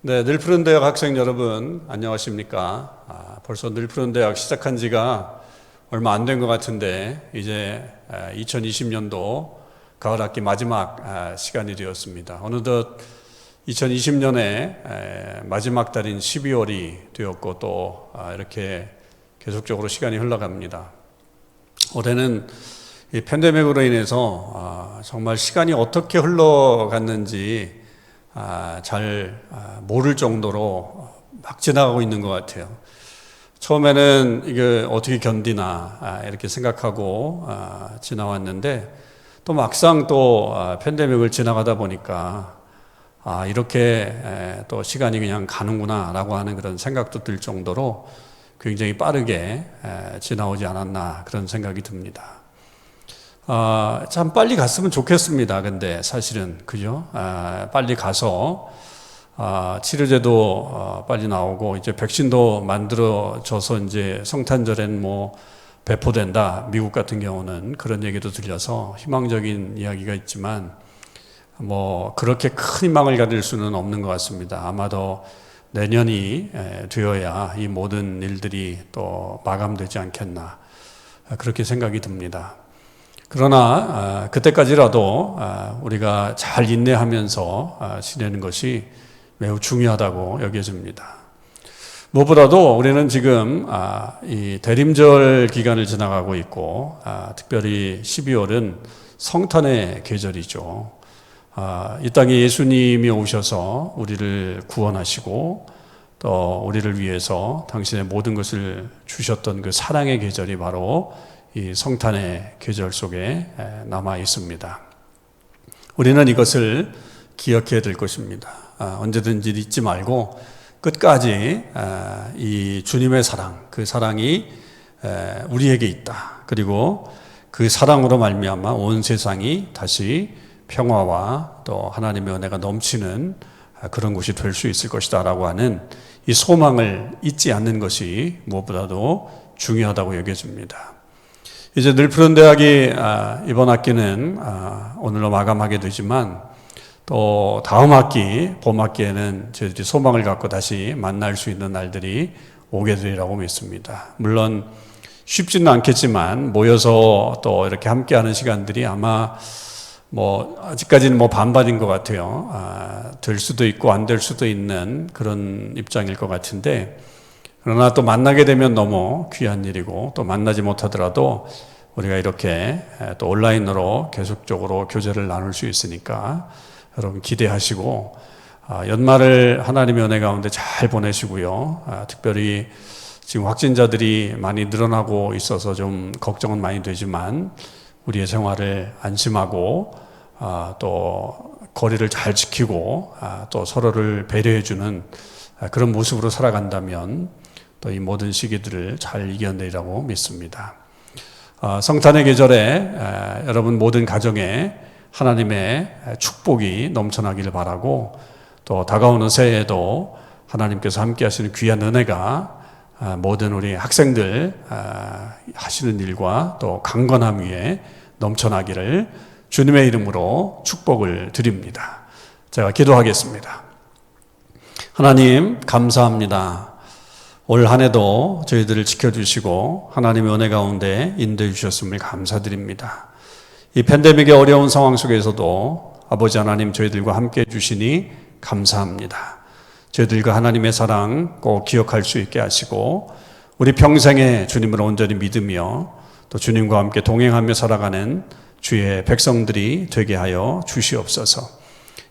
네, 늘푸른 대학 학생 여러분 안녕하십니까? 벌써 늘푸른 대학 시작한 지가 얼마 안 된 것 같은데 이제 2020년도 가을 학기 마지막 시간이 되었습니다. 어느덧 2020년에 마지막 달인 12월이 되었고 또 이렇게 계속적으로 시간이 흘러갑니다. 올해는 이 팬데믹으로 인해서 정말 시간이 어떻게 흘러갔는지 잘 모를 정도로 막 지나가고 있는 것 같아요. 처음에는 이게 어떻게 견디나 이렇게 생각하고 지나왔는데 또 막상 또 팬데믹을 지나가다 보니까 이렇게 또 시간이 그냥 가는구나 라고 하는 그런 생각도 들 정도로 굉장히 빠르게 지나오지 않았나 그런 생각이 듭니다. 참 빨리 갔으면 좋겠습니다. 근데 사실은 그죠? 빨리 가서 치료제도 빨리 나오고 이제 백신도 만들어져서 이제 성탄절엔 뭐 배포된다. 미국 같은 경우는 그런 얘기도 들려서 희망적인 이야기가 있지만 뭐 그렇게 큰 희망을 가질 수는 없는 것 같습니다. 아마도 내년이 되어야 이 모든 일들이 또 마감되지 않겠나 그렇게 생각이 듭니다. 그러나 그때까지라도 우리가 잘 인내하면서 지내는 것이 매우 중요하다고 여겨집니다. 무엇보다도 우리는 지금 이 대림절 기간을 지나가고 있고 특별히 12월은 성탄의 계절이죠. 이 땅에 예수님이 오셔서 우리를 구원하시고 또 우리를 위해서 당신의 모든 것을 주셨던 그 사랑의 계절이 바로 이 성탄의 계절 속에 남아 있습니다. 우리는 이것을 기억해야 될 것입니다. 언제든지 잊지 말고 끝까지 이 주님의 사랑, 그 사랑이 우리에게 있다. 그리고 그 사랑으로 말미암아 온 세상이 다시 평화와 또 하나님의 은혜가 넘치는 그런 곳이 될 수 있을 것이다 라고 하는 이 소망을 잊지 않는 것이 무엇보다도 중요하다고 여겨집니다. 이제 늘푸른 대학이 이번 학기는 오늘로 마감하게 되지만 또 다음 학기 봄 학기에는 저희들이 소망을 갖고 다시 만날 수 있는 날들이 오게 되리라고 믿습니다. 물론 쉽지는 않겠지만 모여서 또 이렇게 함께하는 시간들이 아마 뭐 아직까지는 뭐 반반인 것 같아요. 될 수도 있고 안 될 수도 있는 그런 입장일 것 같은데 그러나 또 만나게 되면 너무 귀한 일이고 또 만나지 못하더라도 우리가 이렇게 또 온라인으로 계속적으로 교제를 나눌 수 있으니까 여러분 기대하시고 연말을 하나님의 은혜 가운데 잘 보내시고요. 특별히 지금 확진자들이 많이 늘어나고 있어서 좀 걱정은 많이 되지만 우리의 생활을 안심하고 또 거리를 잘 지키고 또 서로를 배려해주는 그런 모습으로 살아간다면 또 이 모든 시기들을 잘 이겨내리라고 믿습니다. 성탄의 계절에 여러분 모든 가정에 하나님의 축복이 넘쳐나기를 바라고 또 다가오는 새해에도 하나님께서 함께 하시는 귀한 은혜가 모든 우리 학생들 하시는 일과 또 강건함 위에 넘쳐나기를 주님의 이름으로 축복을 드립니다. 제가 기도하겠습니다. 하나님 감사합니다. 올 한 해도 저희들을 지켜주시고 하나님의 은혜 가운데 인도해 주셨음을 감사드립니다. 이 팬데믹의 어려운 상황 속에서도 아버지 하나님 저희들과 함께 해주시니 감사합니다. 저희들과 하나님의 사랑 꼭 기억할 수 있게 하시고 우리 평생에 주님을 온전히 믿으며 또 주님과 함께 동행하며 살아가는 주의 백성들이 되게 하여 주시옵소서.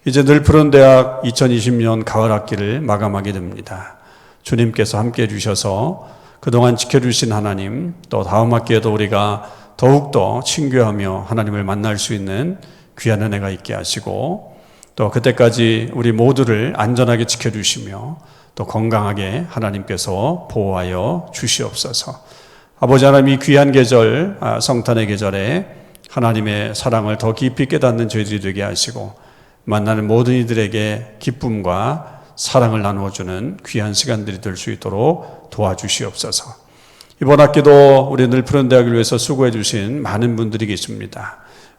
이제 늘푸른 대학 2020년 가을 학기를 마감하게 됩니다. 주님께서 함께 해주셔서 그동안 지켜주신 하나님 또 다음 학기에도 우리가 더욱더 친교하며 하나님을 만날 수 있는 귀한 은혜가 있게 하시고 또 그때까지 우리 모두를 안전하게 지켜주시며 또 건강하게 하나님께서 보호하여 주시옵소서. 아버지 하나님 이 귀한 계절 성탄의 계절에 하나님의 사랑을 더 깊이 깨닫는 저희들이 되게 하시고 만나는 모든 이들에게 기쁨과 사랑을 나누어주는 귀한 시간들이 될 수 있도록 도와주시옵소서. 이번 학기도 우리 늘푸른 대학을 위해서 수고해 주신 많은 분들이 계십니다.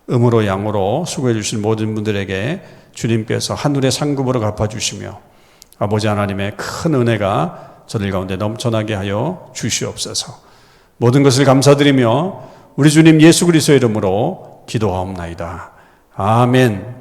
음으로 양으로 수고해 주신 모든 분들에게 주님께서 하늘의 상급으로 갚아주시며 아버지 하나님의 큰 은혜가 저들 가운데 넘쳐나게 하여 주시옵소서. 모든 것을 감사드리며 우리 주님 예수 그리스도의 이름으로 기도하옵나이다. 아멘.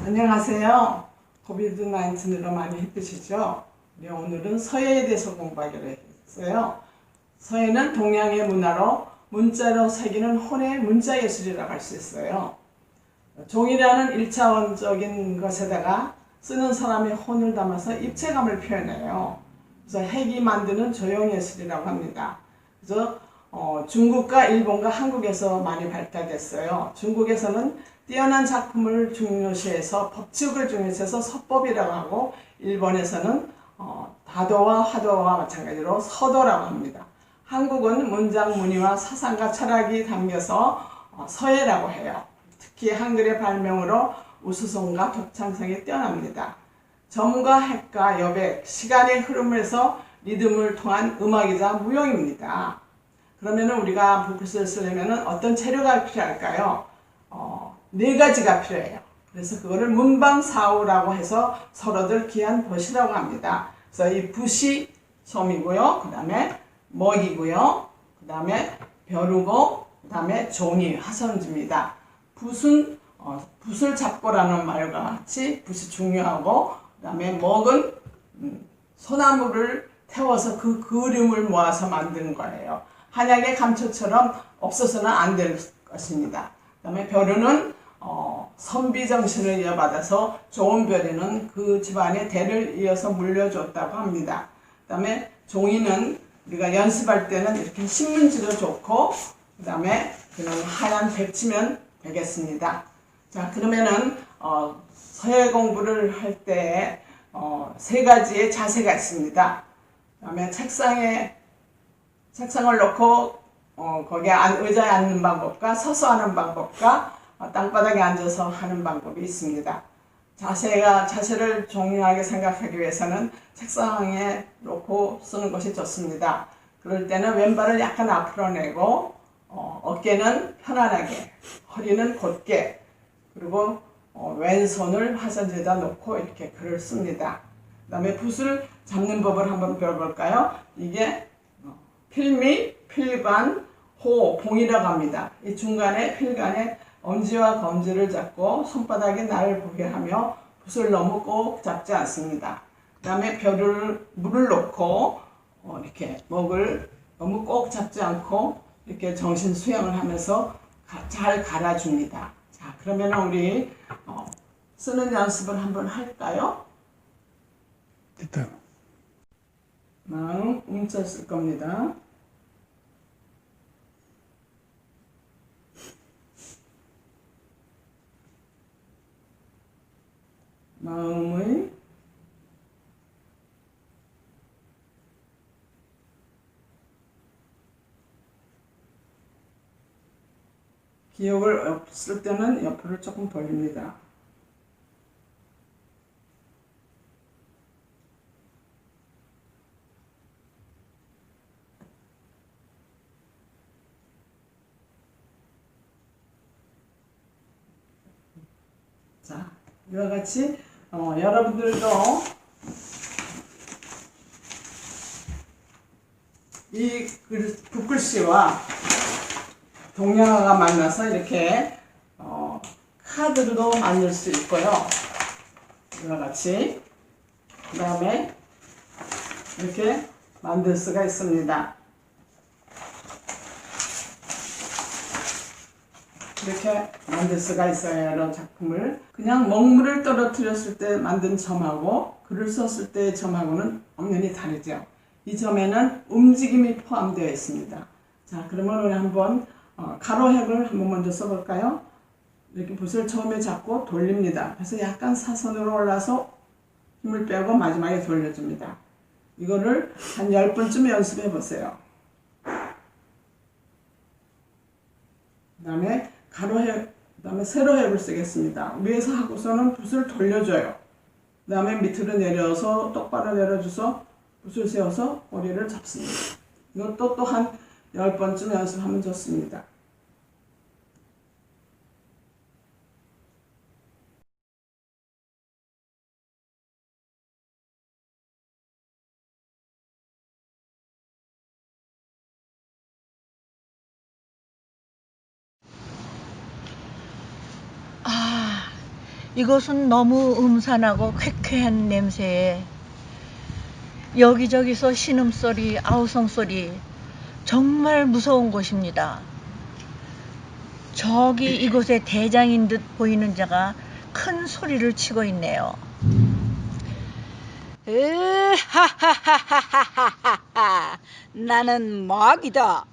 안녕하세요. 코비드-19으로 많이 힘드시죠? 네, 오늘은 서예에 대해서 공부하기로 했어요. 서예는 동양의 문화로 문자로 새기는 혼의 문자예술이라고 할 수 있어요. 종이라는 1차원적인 것에다가 쓰는 사람의 혼을 담아서 입체감을 표현해요. 그래서 핵이 만드는 조형예술이라고 합니다. 그래서 중국과 일본과 한국에서 많이 발달됐어요. 중국에서는 뛰어난 작품을 중요시해서 법칙을 중요시해서 서법이라고 하고, 일본에서는 다도와 화도와 마찬가지로 서도라고 합니다. 한국은 문장 문의와 사상과 철학이 담겨서 서예라고 해요. 특히 한글의 발명으로 우수성과 격창성이 뛰어납니다. 점과 핵과 여백, 시간의 흐름에서 리듬을 통한 음악이자 무용입니다. 그러면 우리가 붓글씨를 쓰려면 어떤 재료가 필요할까요? 네 가지가 필요해요. 그래서 그거를 문방사우라고 해서 서로들 귀한 붓이라고 합니다. 그래서 이 붓이 솜이고요. 그 다음에 먹이고요. 그 다음에 벼루고, 그 다음에 종이, 화선지입니다. 붓은 붓을 잡고라는 말과 같이 붓이 중요하고, 그 다음에 먹은 소나무를 태워서 그 그림을 모아서 만든 거예요. 한약의 감초처럼 없어서는 안 될 것입니다. 그 다음에 벼루는 선비정신을 이어받아서 좋은 벼루는 그 집안의 대를 이어서 물려줬다고 합니다. 그 다음에 종이는 우리가 연습할 때는 이렇게 신문지도 좋고, 그 다음에 그냥 하얀 백지면 되겠습니다. 자, 그러면은 서예 공부를 할 때 세 가지의 자세가 있습니다. 그 다음에 책상을 놓고 거기에 의자에 앉는 방법과 서서 하는 방법과 땅바닥에 앉아서 하는 방법이 있습니다. 자세를 중요하게 생각하기 위해서는 책상에 놓고 쓰는 것이 좋습니다. 그럴 때는 왼발을 약간 앞으로 내고 어깨는 편안하게, 허리는 곧게, 그리고 왼손을 화선지에다 놓고 이렇게 글을 씁니다. 그 다음에 붓을 잡는 법을 한번 배워볼까요? 이게 필미, 필관, 호, 봉이라고 합니다. 이 중간에 필관에 엄지와 검지를 잡고 손바닥이 나를 보게 하며 붓을 너무 꼭 잡지 않습니다. 그 다음에 물을 넣고 이렇게 목을 너무 꼭 잡지 않고 이렇게 정신 수양을 하면서 잘 갈아줍니다. 자, 그러면 우리 쓰는 연습을 한번 할까요? 됐다. 마음 움자 쓸 겁니다. 마음의 기억을 쓸 때는 옆으로 조금 벌립니다. 자, 이와 같이 여러분들도 이 붓글씨와 동양화가 만나서 이렇게 카드도 만들 수 있고요. 이와 같이 그 다음에 이렇게 만들 수가 있습니다. 이렇게 만들 수가 있어요. 이런 작품을 그냥 먹물을 떨어뜨렸을 때 만든 점하고 글을 썼을 때의 점하고는 엄연히 다르죠. 이 점에는 움직임이 포함되어 있습니다. 자, 그러면 우리 한번 가로획을 한번 먼저 써볼까요? 이렇게 붓을 처음에 잡고 돌립니다. 그래서 약간 사선으로 올라서 힘을 빼고 마지막에 돌려줍니다. 이거를 한 10번쯤 연습해 보세요. 그 다음에 가로획, 그 다음에 세로획을 쓰겠습니다. 위에서 하고서는 붓을 돌려줘요. 그 다음에 밑으로 내려서 똑바로 내려줘서 붓을 세워서 꼬리를 잡습니다. 이것도 또 한 10번쯤 연습하면 좋습니다. 이곳은 너무 음산하고 쾌쾌한 냄새에 여기저기서 신음소리, 아우성소리, 정말 무서운 곳입니다. 저기 이곳의 대장인 듯 보이는 자가 큰 소리를 치고 있네요. 으하하하하하하. 나는 마귀다.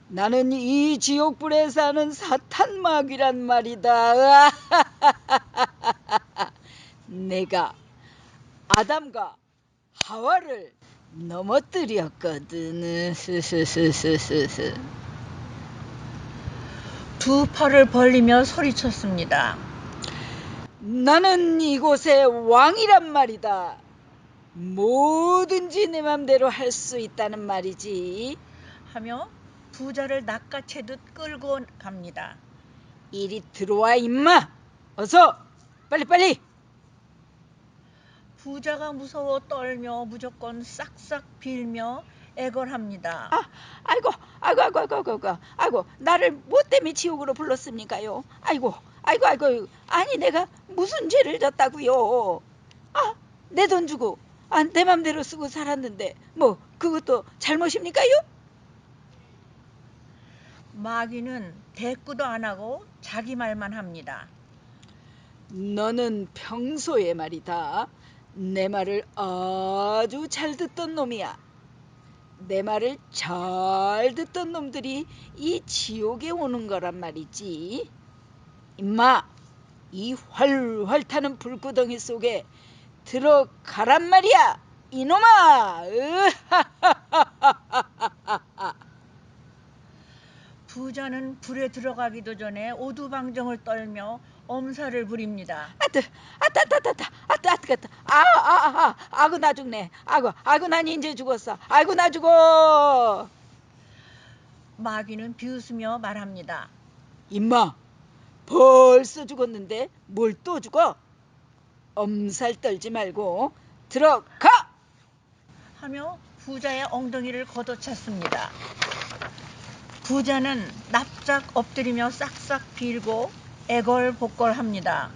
나는 이 지옥불에 사는 사탄 마귀란 말이다. 내가 아담과 하와를 넘어뜨렸거든. 두 팔을 벌리며 소리쳤습니다. 나는 이곳의 왕이란 말이다. 뭐든지 내 맘대로 할 수 있다는 말이지. 하며 부자를 낚아채듯 끌고 갑니다. 이리 들어와 임마. 어서 빨리빨리. 부자가 무서워 떨며 무조건 싹싹 빌며 애걸합니다. 아이고, 나를 뭐 때문에 지옥으로 불렀습니까요? 아이고, 아니 내가 무슨 죄를 졌다고요? 내 돈 주고, 내 맘대로 쓰고 살았는데, 뭐 그것도 잘못입니까요? 마귀는 대꾸도 안 하고 자기 말만 합니다. 너는 평소에 말이다. 내 말을 아주 잘 듣던 놈이야. 내 말을 잘 듣던 놈들이 이 지옥에 오는 거란 말이지. 임마, 이 활활 타는 불구덩이 속에 들어가란 말이야, 이놈아. 부자는 불에 들어가기도 전에 오두방정을 떨며 엄살을 부립니다. 아고 나 죽네. 아고 난 이제 죽었어. 아이고 나 죽어. 마귀는 비웃으며 말합니다. 임마, 벌써 죽었는데 뭘 또 죽어? 엄살 떨지 말고 들어가. 하며 부자의 엉덩이를 걷어찼습니다. 부자는 납작 엎드리며 싹싹 빌고 애걸복걸합니다.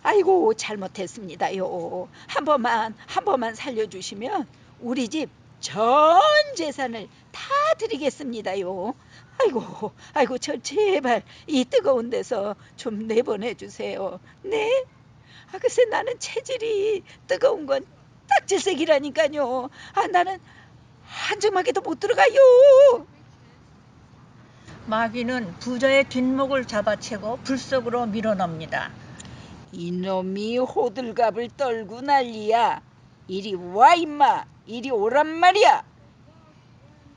아이고 잘못했습니다요. 한 번만 살려주시면 우리 집 전 재산을 다 드리겠습니다요. 아이고 저 제발 이 뜨거운 데서 좀 내보내 주세요. 네? 글쎄 나는 체질이 뜨거운 건 딱질색이라니까요. 나는 한줌하게도 못 들어가요. 마귀는 부자의 뒷목을 잡아채고 불 속으로 밀어넣습니다. 이놈이 호들갑을 떨고 난리야. 이리 와 임마. 이리 오란 말이야.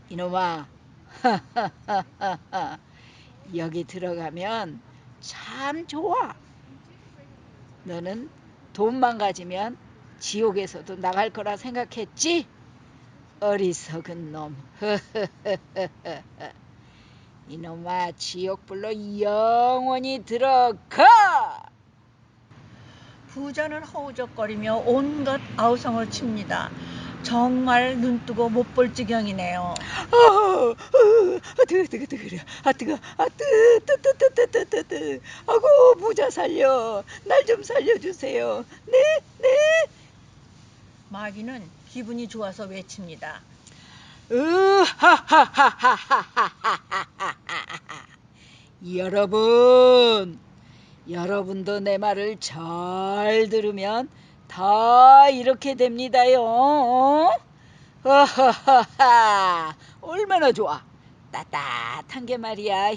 이놈아. 여기 들어가면 참 좋아. 너는 돈만 가지면 지옥에서도 나갈 거라 생각했지? 어리석은 놈. 이놈아, 지옥불로 영원히 들어가. 부자는 허우적거리며 온갖 아우성을 칩니다. 정말 눈뜨고 못 볼 지경이네요. 뜨거. 아고 부자 살려. 날 좀 살려주세요. 네. 마귀는 기분이 좋아서 외칩니다. 여러분도 내 말을 잘 들으면 다 이렇게 됩니다요. 얼마나 좋아. 따뜻한 게 말이야.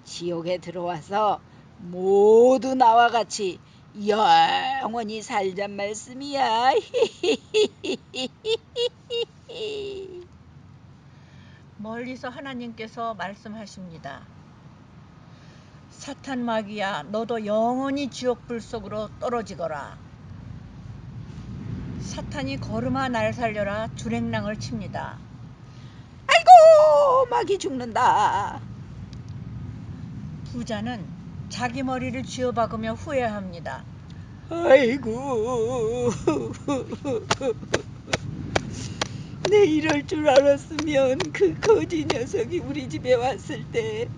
지옥에 들어와서 모두 나와 같이 영원히 살잔 말씀이야. 멀리서 하나님께서 말씀하십니다. 사탄 마귀야, 너도 영원히 지옥불 속으로 떨어지거라. 사탄이 걸음아 날 살려라 주랭랑을 칩니다. 아이고 마귀 죽는다. 부자는 자기 머리를 쥐어박으며 후회합니다. 아이고 내 이럴 줄 알았으면 그 거지 녀석이 우리 집에 왔을 때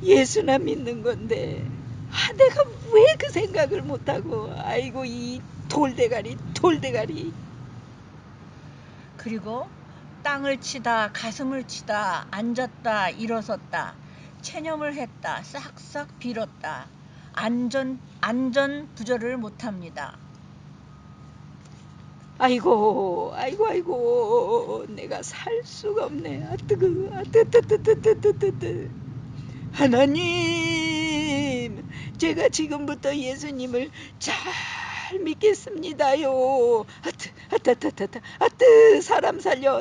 예수나 믿는 건데 내가 왜 그 생각을 못하고. 아이고 이 돌대가리. 그리고 땅을 치다 가슴을 치다 앉았다 일어섰다 체념을 했다 싹싹 빌었다 안전 부절을 못합니다. 아이고 내가 살 수가 없네. 뜨뜨뜨뜨뜨뜨뜨. 하나님, 제가 지금부터 예수님을 잘 믿겠습니다요. 사람 살려.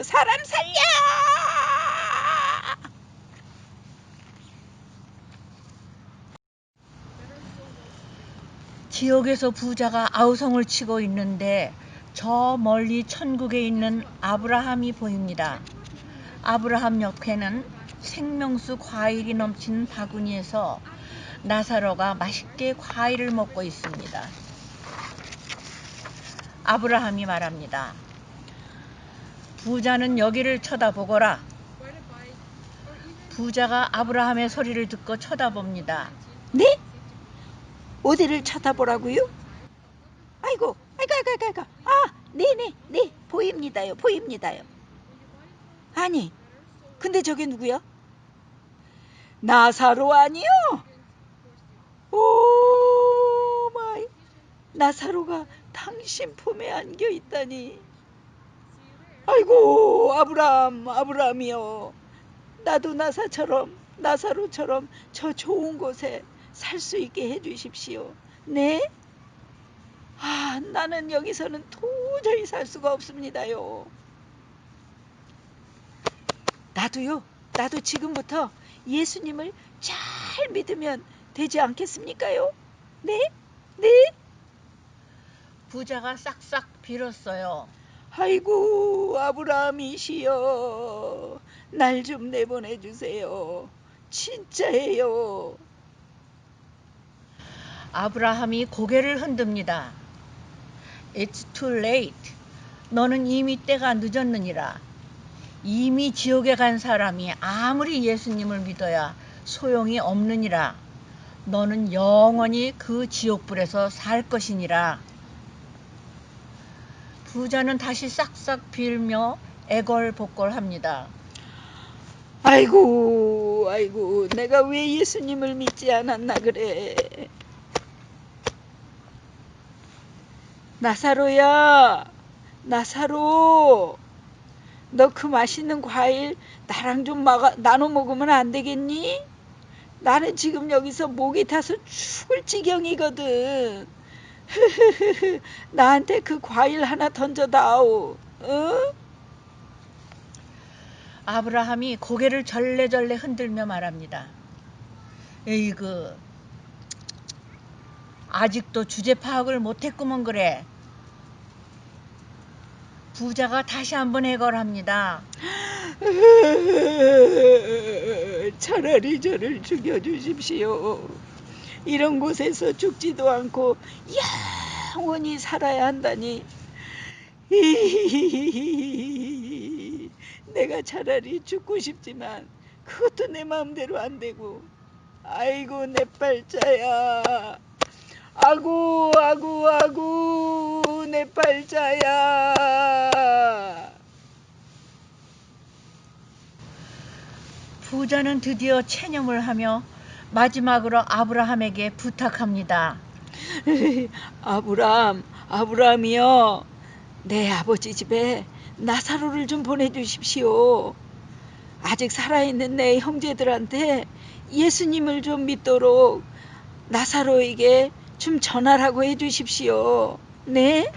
지옥에서 부자가 아우성을 치고 있는데 저 멀리 천국에 있는 아브라함이 보입니다. 아브라함 옆에는 생명수 과일이 넘치는 바구니에서 나사로가 맛있게 과일을 먹고 있습니다. 아브라함이 말합니다. 부자는 여기를 쳐다보거라. 부자가 아브라함의 소리를 듣고 쳐다봅니다. 네? 어디를 쳐다보라고요? 아이고. 네, 보입니다요. 아니, 근데 저게 누구야? 나사로 아니요? 오 마이, 나사로가 당신 품에 안겨 있다니. 아이고, 아브라함이요. 나도 나사로처럼 저 좋은 곳에 살 수 있게 해주십시오. 네? 나는 여기서는 도저히 살 수가 없습니다요. 나도 지금부터 예수님을 잘 믿으면 되지 않겠습니까요? 네? 부자가 싹싹 빌었어요. 아이고, 아브라함이시여, 날 좀 내보내 주세요. 진짜예요. 아브라함이 고개를 흔듭니다. It's too late. 너는 이미 때가 늦었느니라. 이미 지옥에 간 사람이 아무리 예수님을 믿어야 소용이 없느니라. 너는 영원히 그 지옥불에서 살 것이니라. 부자는 다시 싹싹 빌며 애걸복걸합니다. 아이고, 내가 왜 예수님을 믿지 않았나 그래. 나사로, 너 그 맛있는 과일 나랑 좀 나눠 먹으면 안 되겠니? 나는 지금 여기서 목이 타서 죽을 지경이거든. 나한테 그 과일 하나 던져다오. 어? 아브라함이 고개를 절레절레 흔들며 말합니다. 에이그, 아직도 주제 파악을 못했구먼 그래. 부자가 다시 한번 애걸합니다. 차라리 저를 죽여주십시오. 이런 곳에서 죽지도 않고 영원히 살아야 한다니. 내가 차라리 죽고 싶지만 그것도 내 마음대로 안 되고. 아이고, 내 팔자야. 아구, 내 팔자야. 부자는 드디어 체념을 하며 마지막으로 아브라함에게 부탁합니다. 아브라함이요. 내 아버지 집에 나사로를 좀 보내주십시오. 아직 살아있는 내 형제들한테 예수님을 좀 믿도록 나사로에게 좀 전하라고 해주십시오. 네?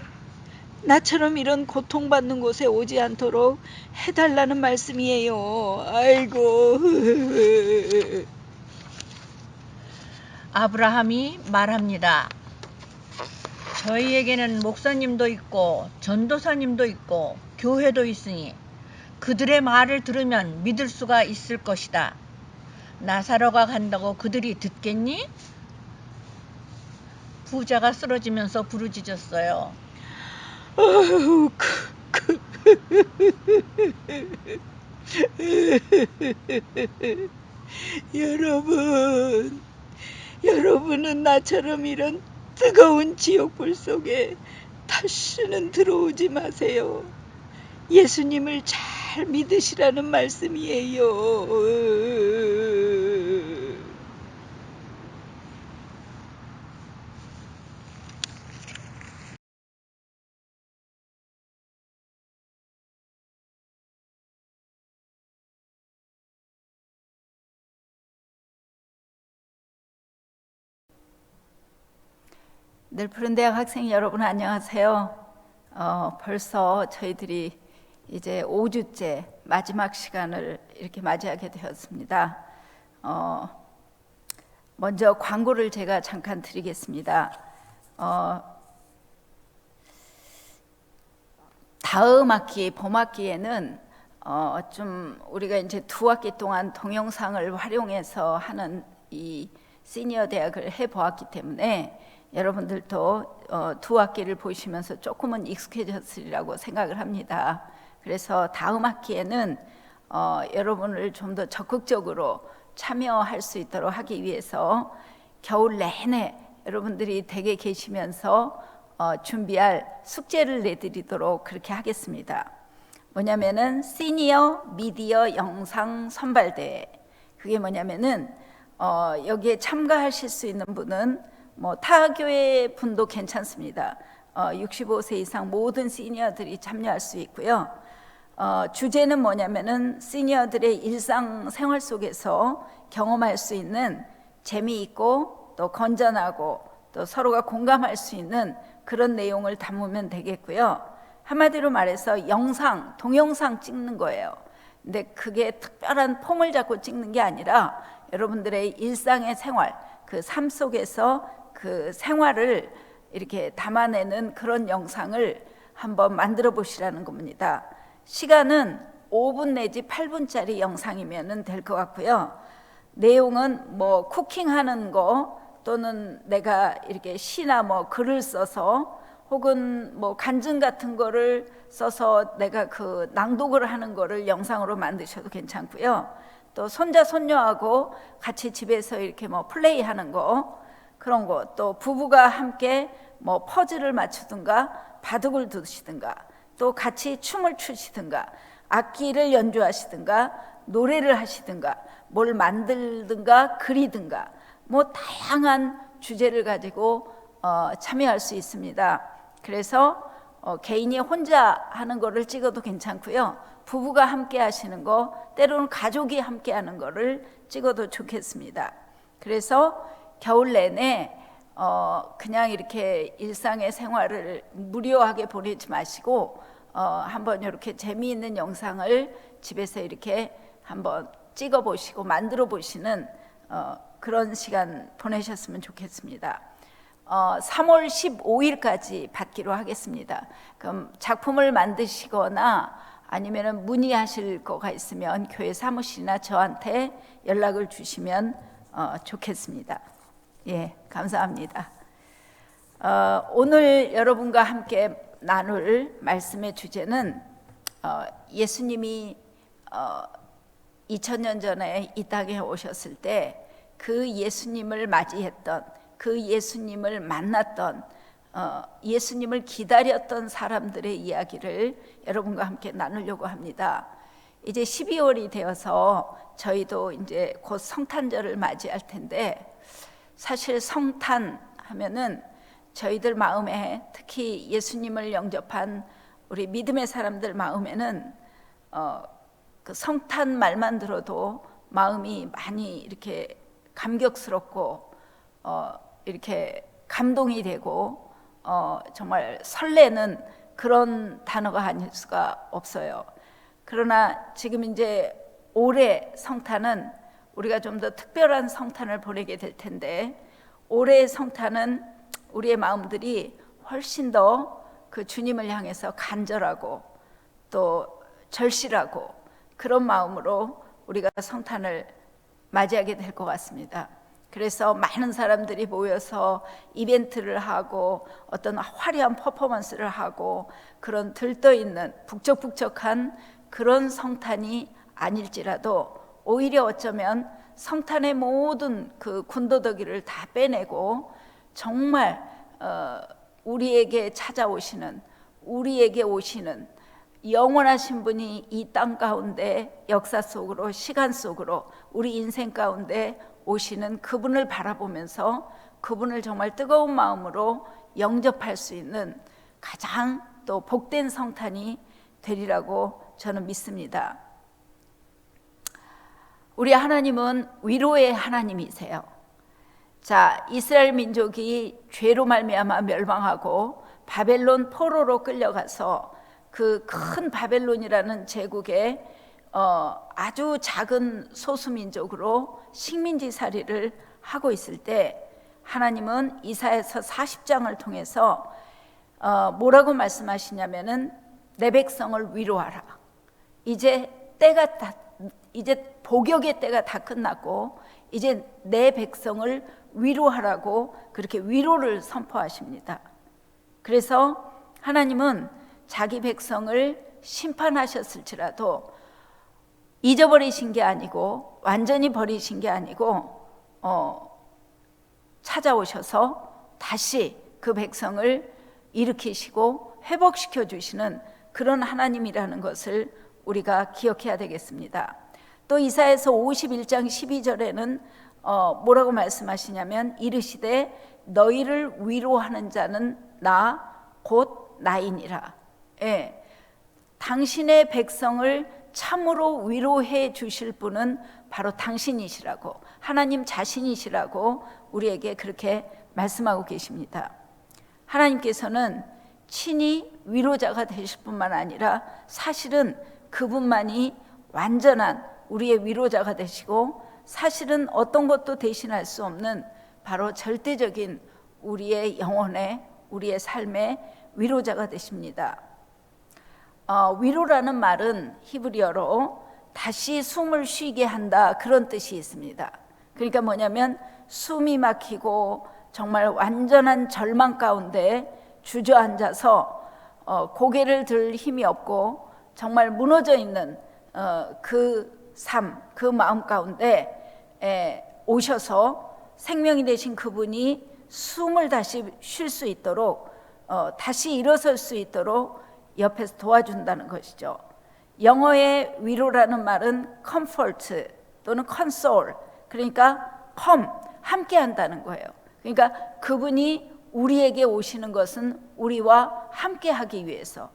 나처럼 이런 고통받는 곳에 오지 않도록 해달라는 말씀이에요. 아이고. 아브라함이 말합니다. 저희에게는 목사님도 있고 전도사님도 있고 교회도 있으니 그들의 말을 들으면 믿을 수가 있을 것이다. 나사로가 간다고 그들이 듣겠니? 부자가 쓰러지면서 부르짖었어요. 여러분은 나처럼 이런 뜨거운 지옥불 속에 다시는 들어오지 마세요. 예수님을 잘 믿으시라는 말씀이에요. 늘푸른대학 학생 여러분 안녕하세요. 벌써 저희들이 이제 5주째 마지막 시간을 이렇게 맞이하게 되었습니다. 먼저 광고를 제가 잠깐 드리겠습니다. 다음 학기 봄학기에는 좀 우리가 이제 2학기 동안 동영상을 활용해서 하는 이 시니어 대학을 해보았기 때문에 여러분들도 2학기를 보시면서 조금은 익숙해졌으리라고 생각을 합니다. 그래서 다음 학기에는 여러분을 좀 더 적극적으로 참여할 수 있도록 하기 위해서 겨울 내내 여러분들이 댁에 계시면서 준비할 숙제를 내드리도록 그렇게 하겠습니다. 뭐냐면은 시니어 미디어 영상 선발대회. 그게 뭐냐면은 여기에 참가하실 수 있는 분은 뭐 타교회 분도 괜찮습니다. 65세 이상 모든 시니어들이 참여할 수 있고요. 주제는 뭐냐면은 시니어들의 일상생활 속에서 경험할 수 있는 재미있고 또 건전하고 또 서로가 공감할 수 있는 그런 내용을 담으면 되겠고요. 한마디로 말해서 영상, 동영상 찍는 거예요. 근데 그게 특별한 폼을 잡고 찍는 게 아니라 여러분들의 일상의 생활, 그 삶 속에서 그 생활을 이렇게 담아내는 그런 영상을 한번 만들어 보시라는 겁니다. 시간은 5분 내지 8분짜리 영상이면 될 것 같고요. 내용은 뭐 쿠킹하는 거 또는 내가 이렇게 시나 뭐 글을 써서 혹은 뭐 간증 같은 거를 써서 내가 그 낭독을 하는 거를 영상으로 만드셔도 괜찮고요. 또 손자 손녀하고 같이 집에서 이렇게 뭐 플레이하는 거 그런 거, 또 부부가 함께 뭐 퍼즐을 맞추든가 바둑을 두시든가 또 같이 춤을 추시든가 악기를 연주하시든가 노래를 하시든가 뭘 만들든가 그리든가 뭐 다양한 주제를 가지고 참여할 수 있습니다. 그래서 개인이 혼자 하는 거를 찍어도 괜찮고요. 부부가 함께 하시는 거, 때로는 가족이 함께 하는 거를 찍어도 좋겠습니다. 그래서 겨울 내내 그냥 이렇게 일상의 생활을 무료하게 보내지 마시고 한번 이렇게 재미있는 영상을 집에서 이렇게 한번 찍어 보시고 만들어 보시는 그런 시간 보내셨으면 좋겠습니다. 3월 15일까지 받기로 하겠습니다. 그럼 작품을 만드시거나 아니면 문의하실 거가 있으면 교회 사무실이나 저한테 연락을 주시면 좋겠습니다. 예, 감사합니다. 오늘 여러분과 함께 나눌 말씀의 주제는 예수님이 2000년 전에 이 땅에 오셨을 때 그 예수님을 맞이했던 그 예수님을 만났던 예수님을 기다렸던 사람들의 이야기를 여러분과 함께 나누려고 합니다. 이제 12월이 되어서 저희도 이제 곧 성탄절을 맞이할 텐데 사실 성탄 하면은 저희들 마음에 특히 예수님을 영접한 우리 믿음의 사람들 마음에는 그 성탄 말만 들어도 마음이 많이 이렇게 감격스럽고 이렇게 감동이 되고 정말 설레는 그런 단어가 아닐 수가 없어요. 그러나 지금 이제 올해 성탄은 우리가 좀 더 특별한 성탄을 보내게 될 텐데 올해의 성탄은 우리의 마음들이 훨씬 더 그 주님을 향해서 간절하고 또 절실하고 그런 마음으로 우리가 성탄을 맞이하게 될 것 같습니다. 그래서 많은 사람들이 모여서 이벤트를 하고 어떤 화려한 퍼포먼스를 하고 그런 들떠있는 북적북적한 그런 성탄이 아닐지라도 오히려 어쩌면 성탄의 모든 그 군더더기를 다 빼내고 정말 우리에게 찾아오시는, 우리에게 오시는 영원하신 분이 이 땅 가운데 역사 속으로, 시간 속으로, 우리 인생 가운데 오시는 그분을 바라보면서 그분을 정말 뜨거운 마음으로 영접할 수 있는 가장 또 복된 성탄이 되리라고 저는 믿습니다. 우리 하나님은 위로의 하나님이세요. 자, 이스라엘 민족이 죄로 말미암아 멸망하고 바벨론 포로로 끌려가서 그 큰 바벨론이라는 제국에 아주 작은 소수민족으로 식민지살이를 하고 있을 때 하나님은 이사야서 40장을 통해서 뭐라고 말씀하시냐면은 내 백성을 위로하라. 이제 복역의 때가 다 끝났고 이제 내 백성을 위로하라고 그렇게 위로를 선포하십니다. 그래서 하나님은 자기 백성을 심판하셨을지라도 잊어버리신 게 아니고 완전히 버리신 게 아니고 찾아오셔서 다시 그 백성을 일으키시고 회복시켜 주시는 그런 하나님이라는 것을 우리가 기억해야 되겠습니다. 또 이사야서 51장 12절에는 뭐라고 말씀하시냐면 이르시되 너희를 위로하는 자는 나 곧 나이니라. 예, 당신의 백성을 참으로 위로해 주실 분은 바로 당신이시라고, 하나님 자신이시라고 우리에게 그렇게 말씀하고 계십니다. 하나님께서는 친히 위로자가 되실 뿐만 아니라 사실은 그분만이 완전한 우리의 위로자가 되시고 사실은 어떤 것도 대신할 수 없는 바로 절대적인 우리의 영혼의, 우리의 삶의 위로자가 되십니다. 위로라는 말은 히브리어로 다시 숨을 쉬게 한다, 그런 뜻이 있습니다. 그러니까 뭐냐면 숨이 막히고 정말 완전한 절망 가운데 주저앉아서 고개를 들 힘이 없고 정말 무너져 있는 그 삶, 그 마음 가운데 오셔서 생명이 되신 그분이 숨을 다시 쉴 수 있도록 다시 일어설 수 있도록 옆에서 도와준다는 것이죠. 영어의 위로라는 말은 comfort 또는 console, 그러니까 come, 함께 한다는 거예요. 그러니까 그분이 우리에게 오시는 것은 우리와 함께 하기 위해서,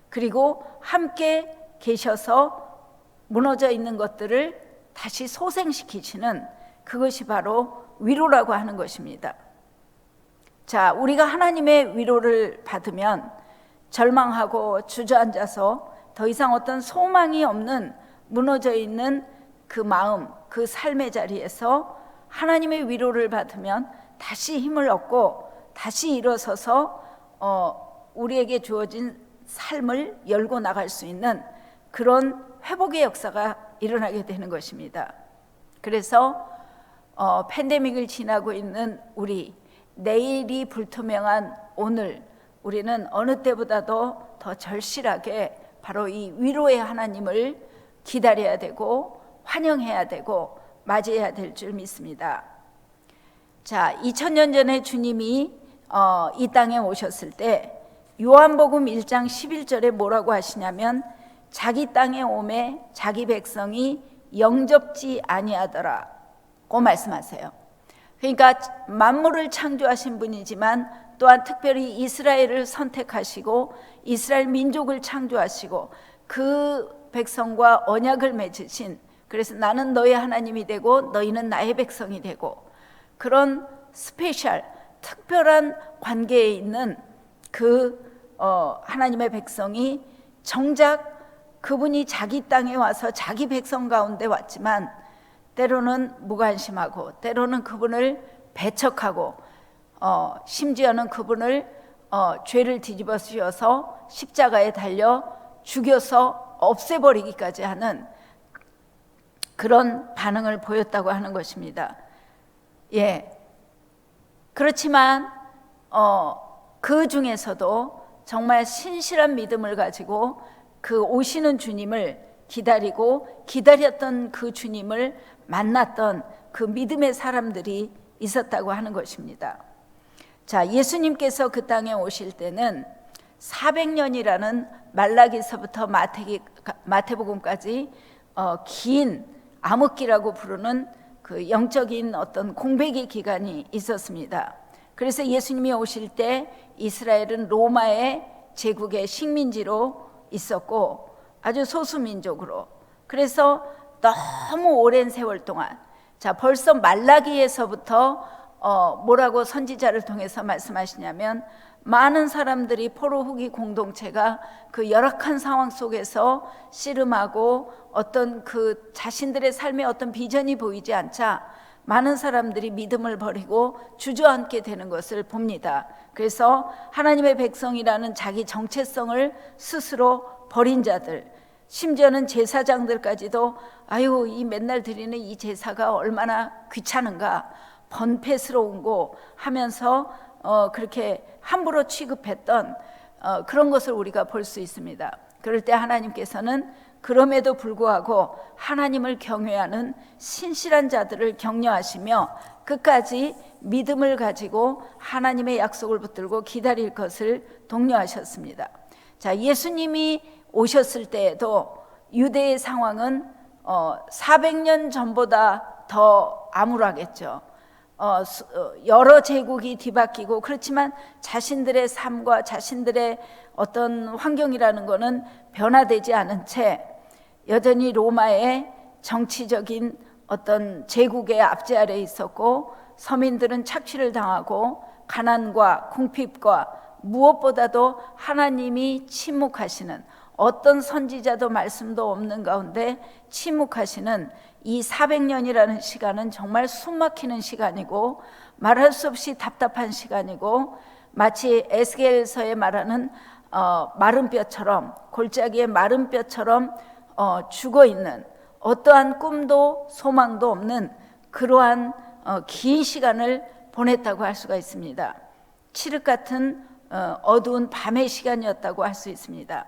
그리고 함께 계셔서 무너져 있는 것들을 다시 소생시키시는 그것이 바로 위로라고 하는 것입니다. 자, 우리가 하나님의 위로를 받으면 절망하고 주저앉아서 더 이상 어떤 소망이 없는 무너져 있는 그 마음, 그 삶의 자리에서 하나님의 위로를 받으면 다시 힘을 얻고 다시 일어서서 우리에게 주어진 삶을 열고 나갈 수 있는 그런 회복의 역사가 일어나게 되는 것입니다. 그래서 팬데믹을 지나고 있는 우리, 내일이 불투명한 오늘, 우리는 어느 때보다도 더 절실하게 바로 이 위로의 하나님을 기다려야 되고 환영해야 되고 맞이해야 될 줄 믿습니다. 자, 2000년 전에 주님이 이 땅에 오셨을 때 요한복음 1장 11절에 뭐라고 하시냐면 자기 땅에 오매 자기 백성이 영접지 아니하더라고 말씀하세요. 그러니까 만물을 창조하신 분이지만 또한 특별히 이스라엘을 선택하시고 이스라엘 민족을 창조하시고 그 백성과 언약을 맺으신, 그래서 나는 너의 하나님이 되고 너희는 나의 백성이 되고 그런 스페셜 특별한 관계에 있는 그 하나님의 백성이 정작 그분이 자기 땅에 와서 자기 백성 가운데 왔지만 때로는 무관심하고 때로는 그분을 배척하고 심지어는 그분을 죄를 뒤집어 씌워서 십자가에 달려 죽여서 없애버리기까지 하는 그런 반응을 보였다고 하는 것입니다. 예. 그렇지만 그 중에서도 정말 신실한 믿음을 가지고 그 오시는 주님을 기다리고 기다렸던 그 주님을 만났던 그 믿음의 사람들이 있었다고 하는 것입니다. 자, 예수님께서 그 땅에 오실 때는 400년이라는 말라기서부터 마태복음까지 긴 암흑기라고 부르는 그 영적인 어떤 공백의 기간이 있었습니다. 그래서 예수님이 오실 때 이스라엘은 로마의 제국의 식민지로 있었고 아주 소수민족으로, 그래서 너무 오랜 세월 동안, 자, 벌써 말라기에서부터 뭐라고 선지자를 통해서 말씀하시냐면, 많은 사람들이 포로 후기 공동체가 그 열악한 상황 속에서 씨름하고 어떤 그 자신들의 삶에 어떤 비전이 보이지 않자 많은 사람들이 믿음을 버리고 주저앉게 되는 것을 봅니다. 그래서 하나님의 백성이라는 자기 정체성을 스스로 버린 자들, 심지어는 제사장들까지도 아유, 이 맨날 드리는 이 제사가 얼마나 귀찮은가, 번패스러운 거 하면서 그렇게 함부로 취급했던 그런 것을 우리가 볼 수 있습니다. 그럴 때 하나님께서는 그럼에도 불구하고 하나님을 경외하는 신실한 자들을 격려하시며 끝까지 믿음을 가지고 하나님의 약속을 붙들고 기다릴 것을 독려하셨습니다. 자, 예수님이 오셨을 때에도 유대의 상황은 400년 전보다 더 암울하겠죠. 여러 제국이 뒤바뀌고, 그렇지만 자신들의 삶과 자신들의 어떤 환경이라는 것은 변화되지 않은 채 여전히 로마의 정치적인 어떤 제국의 압제 아래에 있었고, 서민들은 착취를 당하고 가난과 궁핍과 무엇보다도 하나님이 침묵하시는, 어떤 선지자도 말씀도 없는 가운데 침묵하시는 이 400년이라는 시간은 정말 숨막히는 시간이고 말할 수 없이 답답한 시간이고, 마치 에스겔서에 말하는 마른 뼈처럼, 골짜기의 마른 뼈처럼 죽어있는, 어떠한 꿈도 소망도 없는 그러한 긴 시간을 보냈다고 할 수가 있습니다. 칠흑 같은 어두운 밤의 시간이었다고 할 수 있습니다.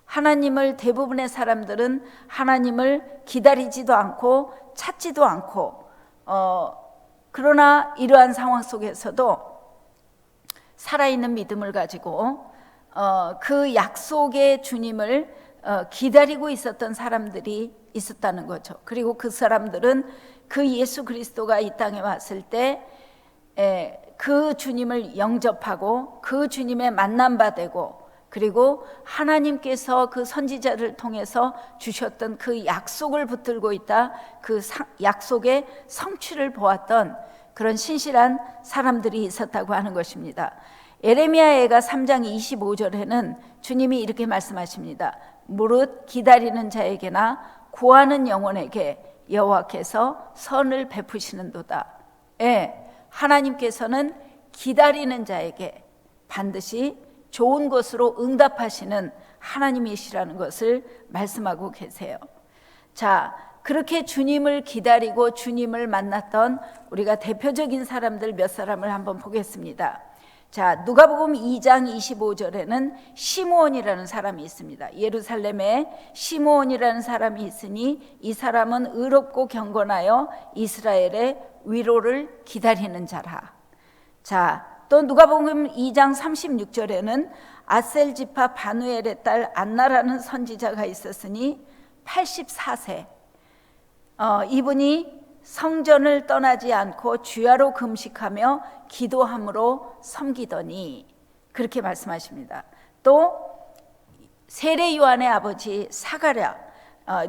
하나님을, 대부분의 사람들은 하나님을 기다리지도 않고 찾지도 않고, 그러나 이러한 상황 속에서도 살아있는 믿음을 가지고 그 약속의 주님을 기다리고 있었던 사람들이 있었다는 거죠. 그리고 그 사람들은 그 예수 그리스도가 이 땅에 왔을 때 그 주님을 영접하고 그 주님의 만남바 되고, 그리고 하나님께서 그 선지자를 통해서 주셨던 그 약속을 붙들고 있다, 그 약속의 성취를 보았던 그런 신실한 사람들이 있었다고 하는 것입니다. 에레미야애가 3장 25절에는 주님이 이렇게 말씀하십니다. 무릇 기다리는 자에게나 구하는 영혼에게 여호와께서 선을 베푸시는도다. 하나님께서는 기다리는 자에게 반드시 좋은 것으로 응답하시는 하나님이시라는 것을 말씀하고 계세요. 자, 그렇게 주님을 기다리고 주님을 만났던 우리가 대표적인 사람들 몇 사람을 한번 보겠습니다. 자, 누가복음 2장 25절에는 시므온이라는 사람이 있습니다. 예루살렘에 시므온이라는 사람이 있으니 이 사람은 의롭고 경건하여 이스라엘의 위로를 기다리는 자라. 자, 또 누가복음 2장 36절에는 아셀지파 바누엘의 딸 안나라는 선지자가 있었으니 84세, 이분이 성전을 떠나지 않고 주야로 금식하며 기도함으로 섬기더니, 그렇게 말씀하십니다. 또 세례 요한의 아버지 사가랴,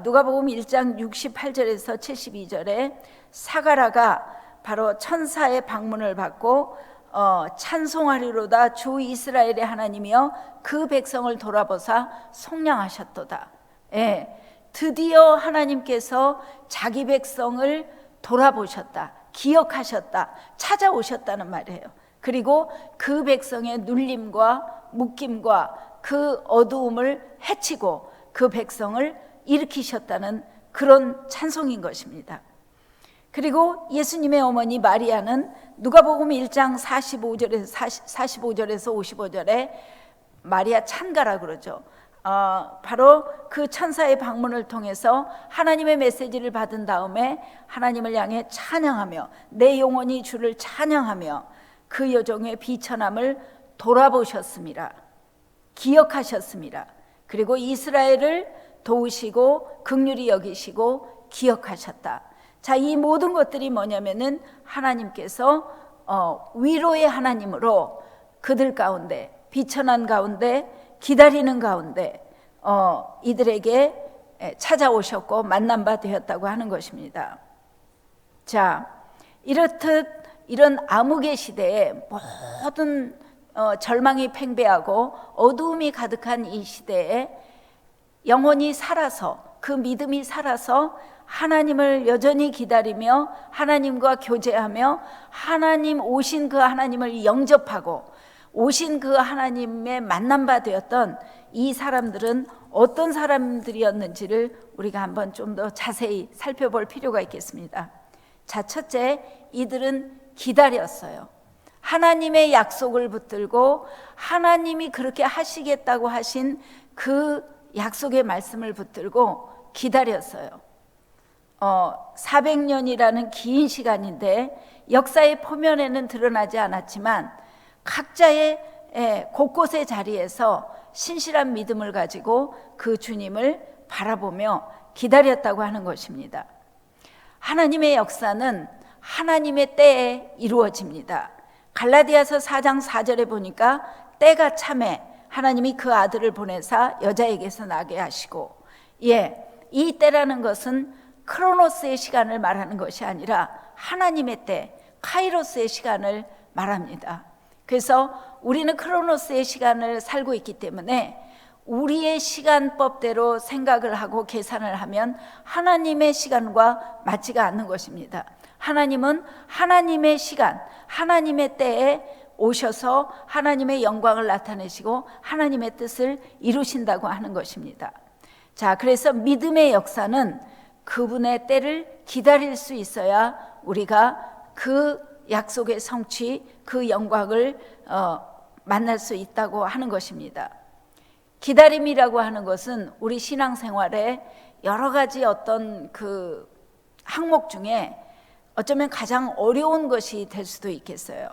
누가복음 1장 68절에서 72절에 사가랴가 바로 천사의 방문을 받고 찬송하리로다 주 이스라엘의 하나님이여 그 백성을 돌아보사 속량하셨도다. 드디어 하나님께서 자기 백성을 돌아보셨다, 기억하셨다, 찾아오셨다는 말이에요. 그리고 그 백성의 눌림과 묶임과 그 어두움을 해치고 그 백성을 일으키셨다는 그런 찬송인 것입니다. 그리고 예수님의 어머니 마리아는 누가복음 1장 45절에서 55절에 마리아 찬가라 그러죠. 바로 그 천사의 방문을 통해서 하나님의 메시지를 받은 다음에 하나님을 향해 찬양하며 내 영혼이 주를 찬양하며 그 여종의 비천함을 돌아보셨습니다. 기억하셨습니다. 그리고 이스라엘을 도우시고 긍휼히 여기시고 기억하셨다. 자, 이 모든 것들이 뭐냐면은 하나님께서 위로의 하나님으로 그들 가운데, 비천한 가운데, 기다리는 가운데 이들에게 찾아오셨고 만난 바 되었다고 하는 것입니다. 자, 이렇듯 이런 암흑의 시대에 모든 절망이 팽배하고 어두움이 가득한 이 시대에 영혼이 살아서, 그 믿음이 살아서 하나님을 여전히 기다리며 하나님과 교제하며 하나님 오신 그 하나님을 영접하고 오신 그 하나님의 만난 바 되었던 이 사람들은 어떤 사람들이었는지를 우리가 한번 좀 더 자세히 살펴볼 필요가 있겠습니다. 자, 첫째, 이들은 기다렸어요. 하나님의 약속을 붙들고 하나님이 그렇게 하시겠다고 하신 그 약속의 말씀을 붙들고 기다렸어요. 400년이라는 긴 시간인데 역사의 표면에는 드러나지 않았지만 각자의 곳곳의 자리에서 신실한 믿음을 가지고 그 주님을 바라보며 기다렸다고 하는 것입니다. 하나님의 역사는 하나님의 때에 이루어집니다. 갈라디아서 4장 4절에 보니까 때가 참에 하나님이 그 아들을 보내사 여자에게서 나게 하시고, 이 때라는 것은 크로노스의 시간을 말하는 것이 아니라 하나님의 때, 카이로스의 시간을 말합니다. 그래서 우리는 크로노스의 시간을 살고 있기 때문에 우리의 시간법대로 생각을 하고 계산을 하면 하나님의 시간과 맞지가 않는 것입니다. 하나님은 하나님의 시간, 하나님의 때에 오셔서 하나님의 영광을 나타내시고 하나님의 뜻을 이루신다고 하는 것입니다. 자, 그래서 믿음의 역사는 그분의 때를 기다릴 수 있어야 우리가 그 약속의 성취, 그 영광을 만날 수 있다고 하는 것입니다. 기다림이라고 하는 것은 우리 신앙생활에 여러 가지 어떤 그 항목 중에 어쩌면 가장 어려운 것이 될 수도 있겠어요.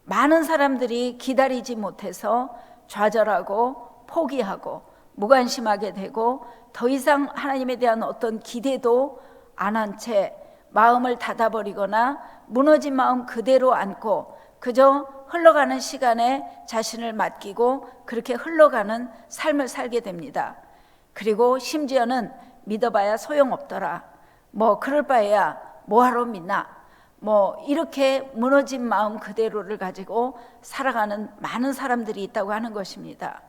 많은 사람들이 기다리지 못해서 좌절하고 포기하고 무관심하게 되고 더 이상 하나님에 대한 어떤 기대도 안 한 채 마음을 닫아버리거나 무너진 마음 그대로 안고 그저 흘러가는 시간에 자신을 맡기고 그렇게 흘러가는 삶을 살게 됩니다. 그리고 심지어는 믿어봐야 소용없더라, 뭐 그럴 바에야 뭐하러 믿나, 뭐 이렇게 무너진 마음 그대로를 가지고 살아가는 많은 사람들이 있다고 하는 것입니다.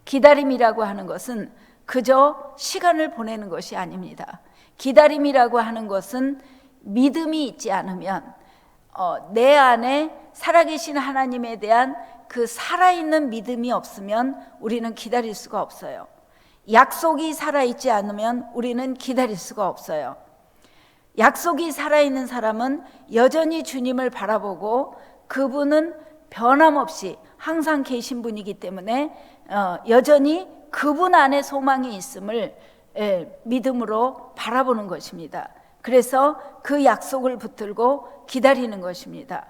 기다림이라고 하는 것은 그저 시간을 보내는 것이 아닙니다. 기다림이라고 하는 것은 믿음이 있지 않으면 내 안에 살아계신 하나님에 대한 그 살아있는 믿음이 없으면 우리는 기다릴 수가 없어요. 약속이 살아있지 않으면 우리는 기다릴 수가 없어요. 약속이 살아있는 사람은 여전히 주님을 바라보고 그분은 변함없이 항상 계신 분이기 때문에 여전히 그분 안에 소망이 있음을 믿음으로 바라보는 것입니다. 그래서 그 약속을 붙들고 기다리는 것입니다.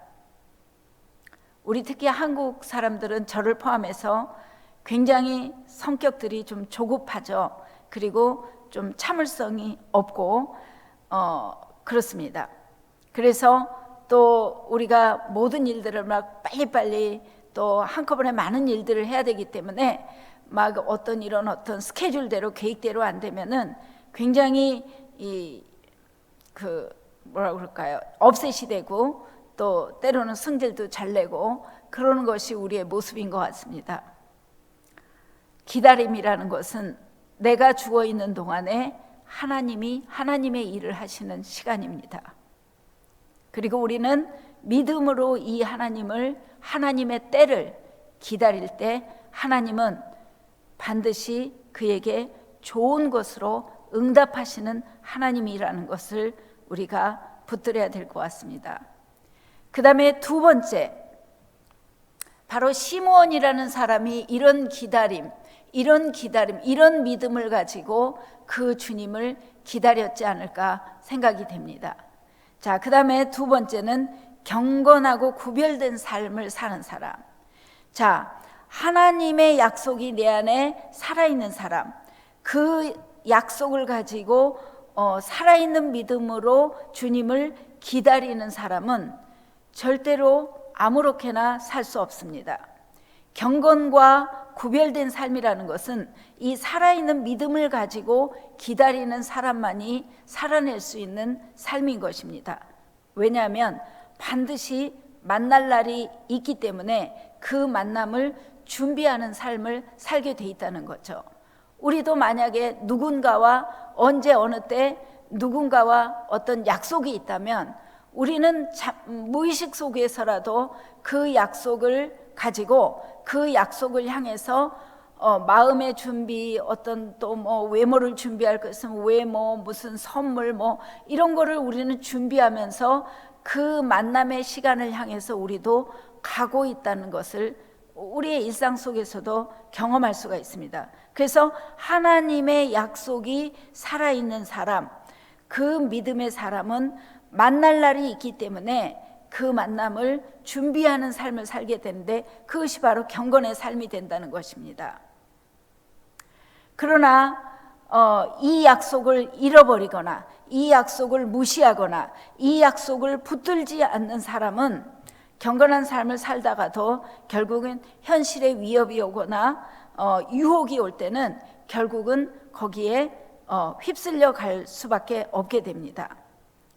우리 특히 한국 사람들은 저를 포함해서 굉장히 성격들이 좀 조급하죠. 그리고 좀 참을성이 없고 그렇습니다. 그래서 또 우리가 모든 일들을 막 빨리빨리 또 한꺼번에 많은 일들을 해야 되기 때문에 막 어떤 이런 어떤 스케줄대로 계획대로 안 되면은 굉장히 뭐라 그럴까요? 업셋이 되고 또 때로는 승질도 잘 내고 그러는 것이 우리의 모습인 것 같습니다. 기다림이라는 것은 내가 죽어 있는 동안에 하나님이 하나님의 일을 하시는 시간입니다. 그리고 우리는 믿음으로 이 하나님을, 하나님의 때를 기다릴 때 하나님은 반드시 그에게 좋은 것으로 응답하시는 하나님이라는 것을 우리가 붙들어야 될 것 같습니다. 그 다음에 두 번째, 바로 시므온이라는 사람이 이런 기다림, 이런 기다림, 이런 믿음을 가지고 그 주님을 기다렸지 않을까 생각이 됩니다. 자, 그 다음에 두 번째는 경건하고 구별된 삶을 사는 사람. 자, 하나님의 약속이 내 안에 살아있는 사람, 그 약속을 가지고 살아있는 믿음으로 주님을 기다리는 사람은 절대로 아무렇게나 살 수 없습니다. 경건과 구별된 삶이라는 것은 이 살아있는 믿음을 가지고 기다리는 사람만이 살아낼 수 있는 삶인 것입니다. 왜냐하면 반드시 만날 날이 있기 때문에 그 만남을 준비하는 삶을 살게 돼 있다는 거죠. 우리도 만약에 누군가와 언제 어느 때 누군가와 어떤 약속이 있다면 우리는 무의식 속에서라도 그 약속을 가지고 그 약속을 향해서 마음의 준비, 어떤 또 뭐 외모를 준비할 것은 외모, 무슨 선물 뭐 이런 거를 우리는 준비하면서 그 만남의 시간을 향해서 우리도 가고 있다는 것을 우리의 일상 속에서도 경험할 수가 있습니다. 그래서 하나님의 약속이 살아있는 사람, 그 믿음의 사람은 만날 날이 있기 때문에 그 만남을 준비하는 삶을 살게 되는데 그것이 바로 경건의 삶이 된다는 것입니다. 그러나 이 약속을 잃어버리거나 이 약속을 무시하거나 이 약속을 붙들지 않는 사람은 경건한 삶을 살다가도 결국은 현실의 위협이 오거나 유혹이 올 때는 결국은 거기에 휩쓸려 갈 수밖에 없게 됩니다.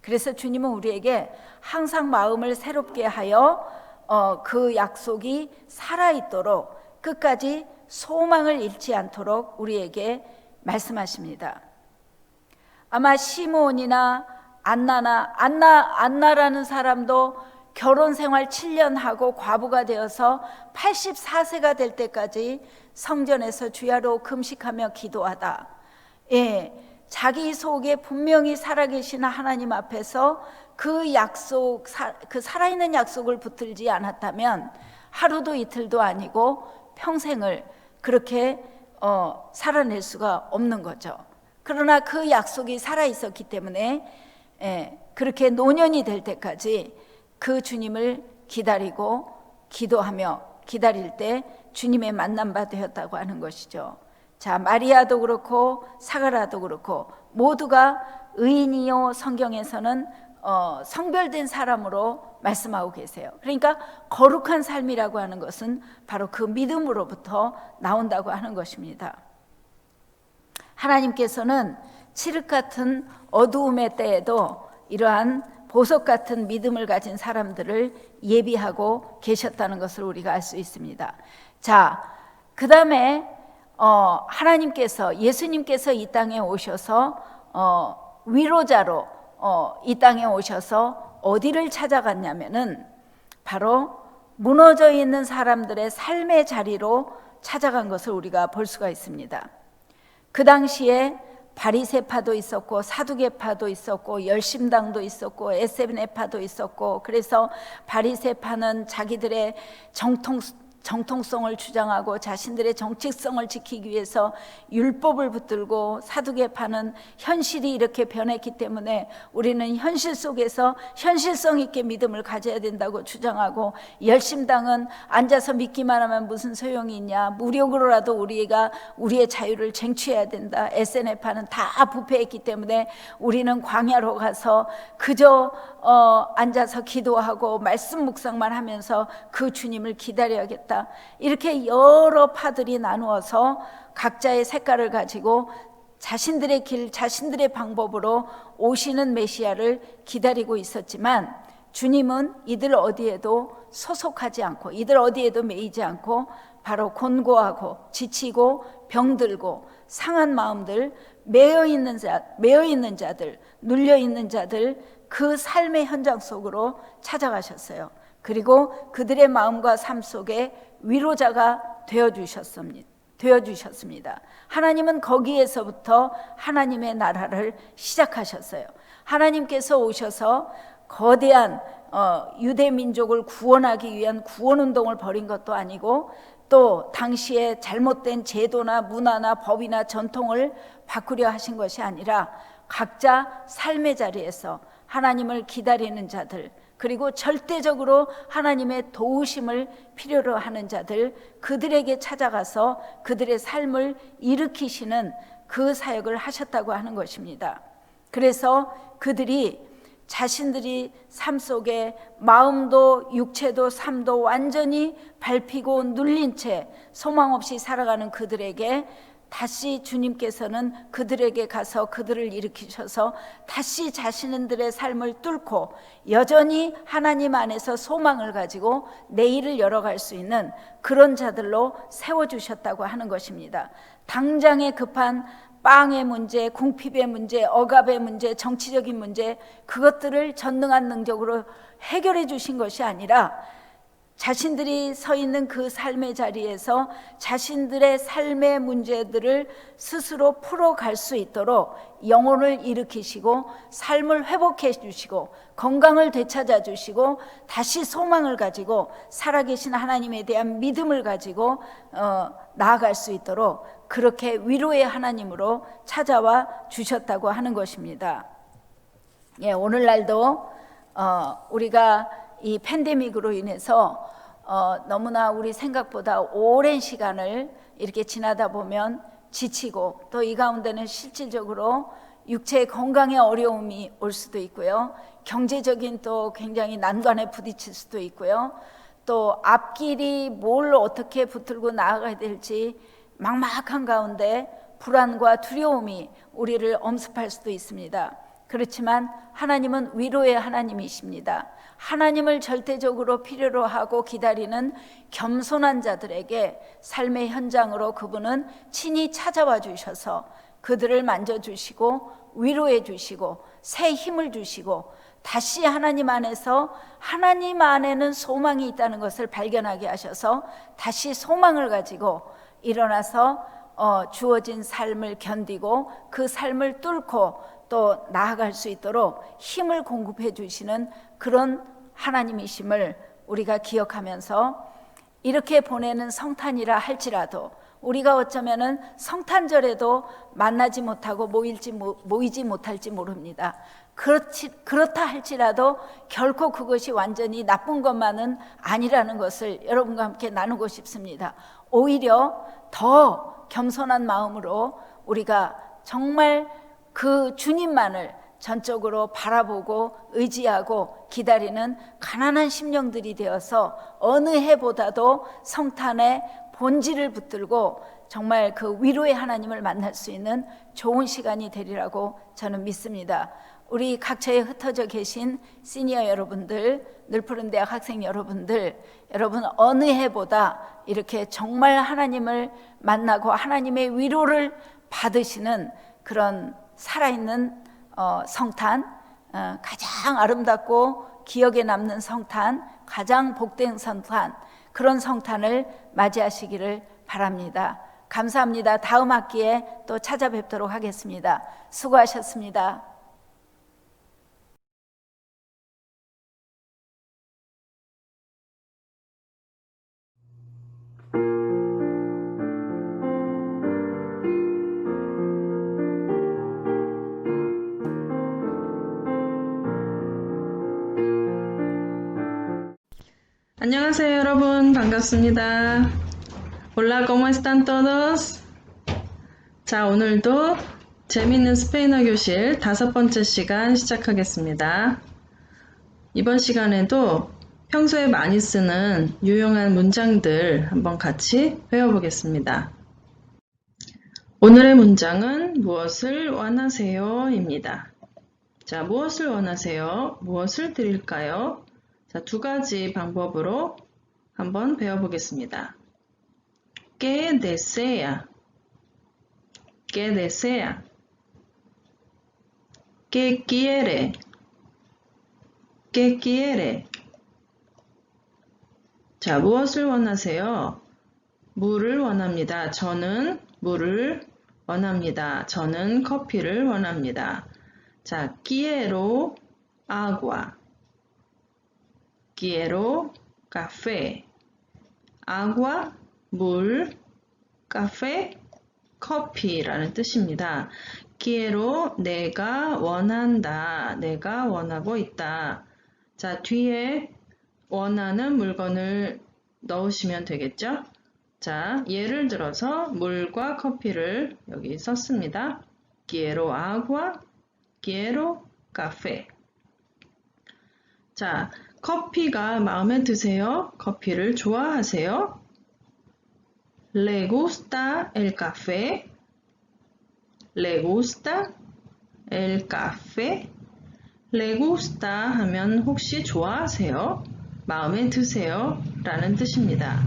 그래서 주님은 우리에게 항상 마음을 새롭게 하여 그 약속이 살아있도록 끝까지 소망을 잃지 않도록 우리에게 말씀하십니다. 아마 시므온이나 안나라는 사람도 결혼 생활 7년 하고 과부가 되어서 84세가 될 때까지 성전에서 주야로 금식하며 기도하다. 자기 속에 분명히 살아계신 하나님 앞에서 그 약속, 그 살아있는 약속을 붙들지 않았다면 하루도 이틀도 아니고 평생을 그렇게 살아낼 수가 없는 거죠. 그러나 그 약속이 살아있었기 때문에 그렇게 노년이 될 때까지 그 주님을 기다리고 기도하며 기다릴 때 주님의 만남바 되었다고 하는 것이죠. 자, 마리아도 그렇고 사가라도 그렇고 모두가 의인이요, 성경에서는 성별된 사람으로 말씀하고 계세요. 그러니까 거룩한 삶이라고 하는 것은 바로 그 믿음으로부터 나온다고 하는 것입니다. 하나님께서는 칠흑 같은 어두움의 때에도 이러한 보석 같은 믿음을 가진 사람들을 예비하고 계셨다는 것을 우리가 알 수 있습니다. 자, 그 다음에 하나님께서, 예수님께서 이 땅에 오셔서 위로자로 이 땅에 오셔서 어디를 찾아갔냐면은 바로 무너져 있는 사람들의 삶의 자리로 찾아간 것을 우리가 볼 수가 있습니다. 그 당시에 바리새파도 있었고 사두개파도 있었고 열심당도 있었고 에세네파도 있었고, 그래서 바리새파는 자기들의 정통성을 주장하고 자신들의 정치성을 지키기 위해서 율법을 붙들고, 사두개파는 현실이 이렇게 변했기 때문에 우리는 현실 속에서 현실성 있게 믿음을 가져야 된다고 주장하고, 열심당은 앉아서 믿기만 하면 무슨 소용이 있냐, 무력으로라도 우리가 우리의 자유를 쟁취해야 된다. 에세네파는 다 부패했기 때문에 우리는 광야로 가서 그저 앉아서 기도하고 말씀 묵상만 하면서 그 주님을 기다려야겠다. 이렇게 여러 파들이 나누어서 각자의 색깔을 가지고 자신들의 길, 자신들의 방법으로 오시는 메시아를 기다리고 있었지만, 주님은 이들 어디에도 소속하지 않고 이들 어디에도 매이지 않고 바로 곤고하고 지치고 병들고 상한 마음들, 매여 있는 자들, 눌려 있는 자들, 그 삶의 현장 속으로 찾아가셨어요. 그리고 그들의 마음과 삶 속에 위로자가 되어주셨습니다. 하나님은 거기에서부터 하나님의 나라를 시작하셨어요. 하나님께서 오셔서 거대한 유대 민족을 구원하기 위한 구원운동을 벌인 것도 아니고, 또 당시에 잘못된 제도나 문화나 법이나 전통을 바꾸려 하신 것이 아니라 각자 삶의 자리에서 하나님을 기다리는 자들, 그리고 절대적으로 하나님의 도우심을 필요로 하는 자들, 그들에게 찾아가서 그들의 삶을 일으키시는 그 사역을 하셨다고 하는 것입니다. 그래서 그들이 자신들이 삶 속에 마음도 육체도 삶도 완전히 밟히고 눌린 채 소망 없이 살아가는 그들에게 다시 주님께서는 그들에게 가서 그들을 일으키셔서 다시 자신들의 삶을 뚫고 여전히 하나님 안에서 소망을 가지고 내일을 열어갈 수 있는 그런 자들로 세워주셨다고 하는 것입니다. 당장에 급한 빵의 문제, 궁핍의 문제, 억압의 문제, 정치적인 문제, 그것들을 전능한 능력으로 해결해 주신 것이 아니라 자신들이 서 있는 그 삶의 자리에서 자신들의 삶의 문제들을 스스로 풀어갈 수 있도록 영혼을 일으키시고 삶을 회복해 주시고 건강을 되찾아 주시고 다시 소망을 가지고 살아계신 하나님에 대한 믿음을 가지고 나아갈 수 있도록 그렇게 위로의 하나님으로 찾아와 주셨다고 하는 것입니다. 예, 오늘날도 우리가 이 팬데믹으로 인해서 너무나 우리 생각보다 오랜 시간을 이렇게 지나다 보면 지치고 또 이 가운데는 실질적으로 육체의 건강에 어려움이 올 수도 있고요. 경제적인 또 굉장히 난관에 부딪힐 수도 있고요. 또 앞길이 뭘 어떻게 붙들고 나아가야 될지 막막한 가운데 불안과 두려움이 우리를 엄습할 수도 있습니다. 그렇지만 하나님은 위로의 하나님이십니다. 하나님을 절대적으로 필요로 하고 기다리는 겸손한 자들에게 삶의 현장으로 그분은 친히 찾아와 주셔서 그들을 만져주시고 위로해 주시고 새 힘을 주시고 다시 하나님 안에서 하나님 안에는 소망이 있다는 것을 발견하게 하셔서 다시 소망을 가지고 일어나서 주어진 삶을 견디고 그 삶을 뚫고 또 나아갈 수 있도록 힘을 공급해 주시는 그런 하나님이심을 우리가 기억하면서 이렇게 보내는 성탄이라 할지라도 우리가 어쩌면은 성탄절에도 만나지 못하고 모이지 못할지 모릅니다. 그렇다 할지라도 결코 그것이 완전히 나쁜 것만은 아니라는 것을 여러분과 함께 나누고 싶습니다. 오히려 더 겸손한 마음으로 우리가 정말 그 주님만을 전적으로 바라보고 의지하고 기다리는 가난한 심령들이 되어서 어느 해보다도 성탄의 본질을 붙들고 정말 그 위로의 하나님을 만날 수 있는 좋은 시간이 되리라고 저는 믿습니다. 우리 각처에 흩어져 계신 시니어 여러분들, 늘푸른대학 학생 여러분들, 여러분 어느 해보다 이렇게 정말 하나님을 만나고 하나님의 위로를 받으시는 그런 살아있는 성탄, 가장 아름답고 기억에 남는 성탄, 가장 복된 성탄, 그런 성탄을 맞이하시기를 바랍니다. 감사합니다. 다음 학기에 또 찾아뵙도록 하겠습니다. 수고하셨습니다. 안녕하세요 여러분, 반갑습니다. Hola, ¿cómo están todos? 자, 오늘도 재밌는 스페인어 교실 5번째 시간 시작하겠습니다. 이번 시간에도 평소에 많이 쓰는 유용한 문장들 한번 같이 배워보겠습니다. 오늘의 문장은 무엇을 원하세요? 입니다. 자, 무엇을 원하세요? 무엇을 드릴까요? 자, 2가지 방법으로 한번 배워보겠습니다. ¿Qué desea? ¿Qué desea? ¿Qué quiere? ¿Qué quiere? 자, 무엇을 원하세요? 물을 원합니다. 저는 물을 원합니다. 저는 커피를 원합니다. 자, quiero agua. Quiero café. Agua, 물, 카페, 커피라는 뜻입니다. quiero 내가 원한다, 내가 원하고 있다. 자, 뒤에 원하는 물건을 넣으시면 되겠죠? 자, 예를 들어서 물과 커피를 여기 썼습니다. Quiero agua, quiero café. 자, 커피가 마음에 드세요? 커피를 좋아하세요? ¿Le gusta el café? ¿Le gusta el café? ¿Le gusta 하면 혹시 좋아하세요? 마음에 드세요? 라는 뜻입니다.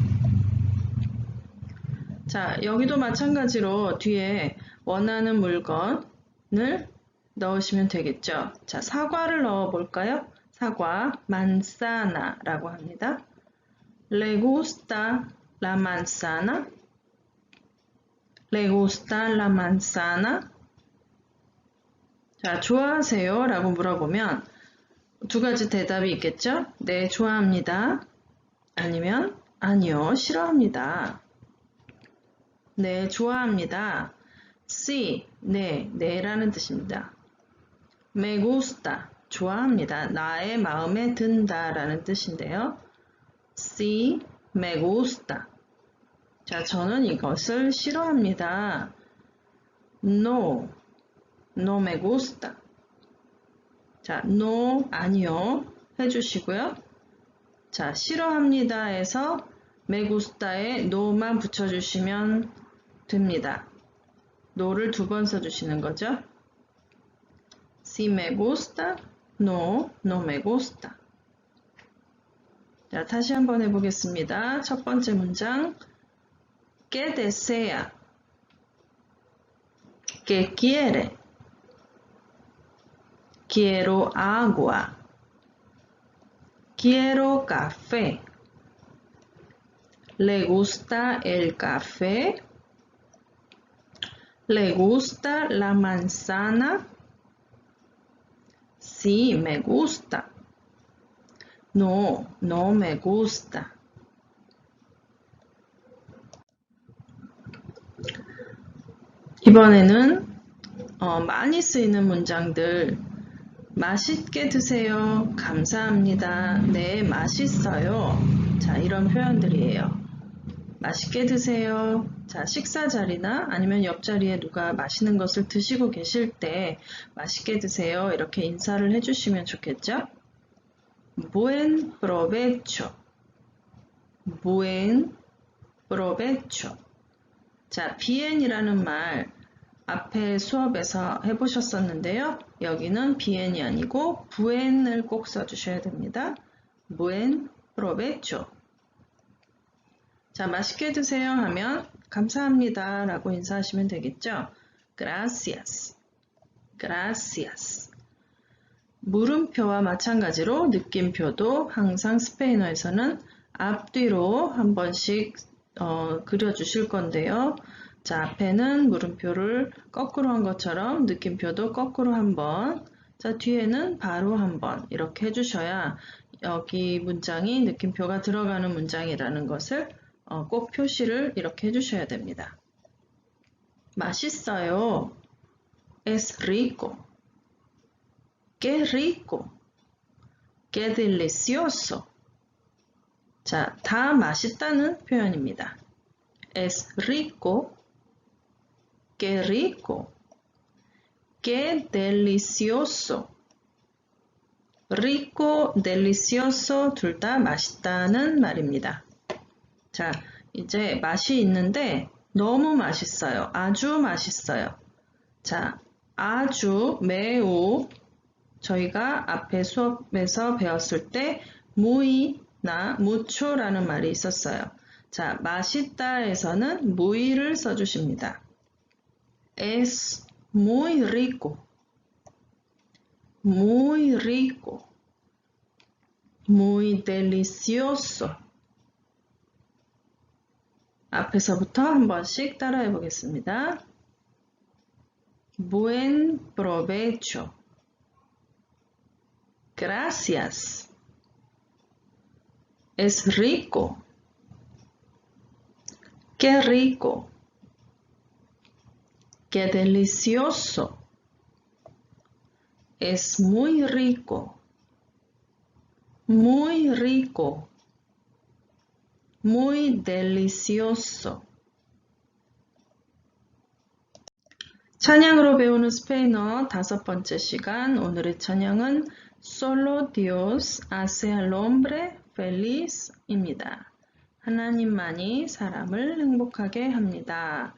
자, 여기도 마찬가지로 뒤에 원하는 물건을 넣으시면 되겠죠. 자, 사과를 넣어 볼까요? 사과, manzana라고 합니다. ¿Le gusta la manzana? ¿Le gusta la manzana? 자, 좋아하세요? 라고 물어보면 두 가지 대답이 있겠죠? 네, 좋아합니다. 아니면 아니요, 싫어합니다. 네, 좋아합니다. Sí, 네, 네라는 뜻입니다. Me gusta, 좋아합니다. 나의 마음에 든다 라는 뜻인데요. Sí, me gusta. 자, 저는 이것을 싫어합니다. No, no me gusta. 자, no, 아니요 해주시고요. 자, 싫어합니다에서 me gusta에 no만 붙여주시면 됩니다. no를 두 번 써주시는 거죠. Si me gusta, no, no me gusta. 자, 다시 한번 해보겠습니다. 첫 번째 문장. ¿Qué desea? ¿Qué quiere? Quiero agua. Quiero café. ¿Le gusta el café? ¿Le gusta la manzana? Sí, me gusta. No, no me gusta. 이번에는 많이 쓰이는 문장들. 맛있게 드세요. 감사합니다. 네, 맛있어요. 자, 이런 표현들이에요. 맛있게 드세요. 자, 식사 자리나 아니면 옆자리에 누가 맛있는 것을 드시고 계실 때 맛있게 드세요. 이렇게 인사를 해주시면 좋겠죠? Buen provecho. Buen provecho. 자, bien이라는 말 앞에 수업에서 해보셨었는데요. 여기는 bien이 아니고 buen을 꼭 써주셔야 됩니다. Buen provecho. 자, 맛있게 드세요 하면 감사합니다 라고 인사하시면 되겠죠. Gracias. Gracias. 물음표와 마찬가지로 느낌표도 항상 스페인어에서는 앞뒤로 한 번씩 그려주실 건데요. 자, 앞에는 물음표를 거꾸로 한 것처럼 느낌표도 거꾸로 한 번, 자, 뒤에는 바로 한 번 이렇게 해주셔야 여기 문장이 느낌표가 들어가는 문장이라는 것을 꼭 표시를 이렇게 해주셔야 됩니다. 맛있어요. Es rico. Qué rico. Qué delicioso. 자, 다 맛있다는 표현입니다. Es rico. Qué rico. Qué delicioso. rico, delicioso 둘 다 맛있다는 말입니다. 자, 이제 맛이 있는데 너무 맛있어요. 아주 맛있어요. 자, 아주, 매우 저희가 앞에 수업에서 배웠을 때 mui나 mucho라는 말이 있었어요. 자, 맛있다에서는 mui를 써주십니다. Es muy rico. Muy rico. Muy delicioso. 앞에서부터 한 번씩 따라해 보겠습니다. Buen provecho. Gracias. Es rico. qué rico, qué delicioso, es muy rico, muy rico, muy delicioso. 찬양으로 배우는 스페인어 5번째 시간. 오늘의 찬양은 Solo Dios hace al hombre feliz입니다. 하나님만이 사람을 행복하게 합니다.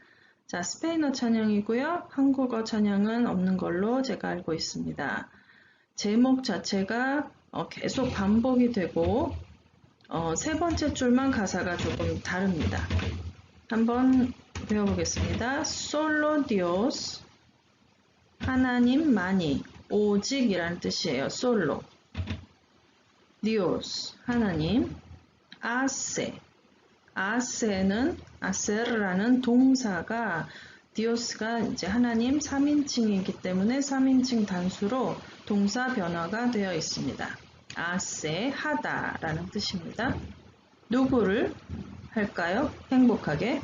자, 스페인어 찬양이고요. 한국어 찬양은 없는 걸로 제가 알고 있습니다. 제목 자체가 계속 반복이 되고 세 번째 줄만 가사가 조금 다릅니다. 한번 배워보겠습니다. Solo Dios, 하나님만이, 오직이란 뜻이에요. Solo. Dios, 하나님. Hace, hace는 hacer라는 동사가 Dios가 이제 하나님 3인칭이기 때문에 3인칭 단수로 동사 변화가 되어 있습니다. hace, 하다라는 뜻입니다. 누구를 할까요? 행복하게.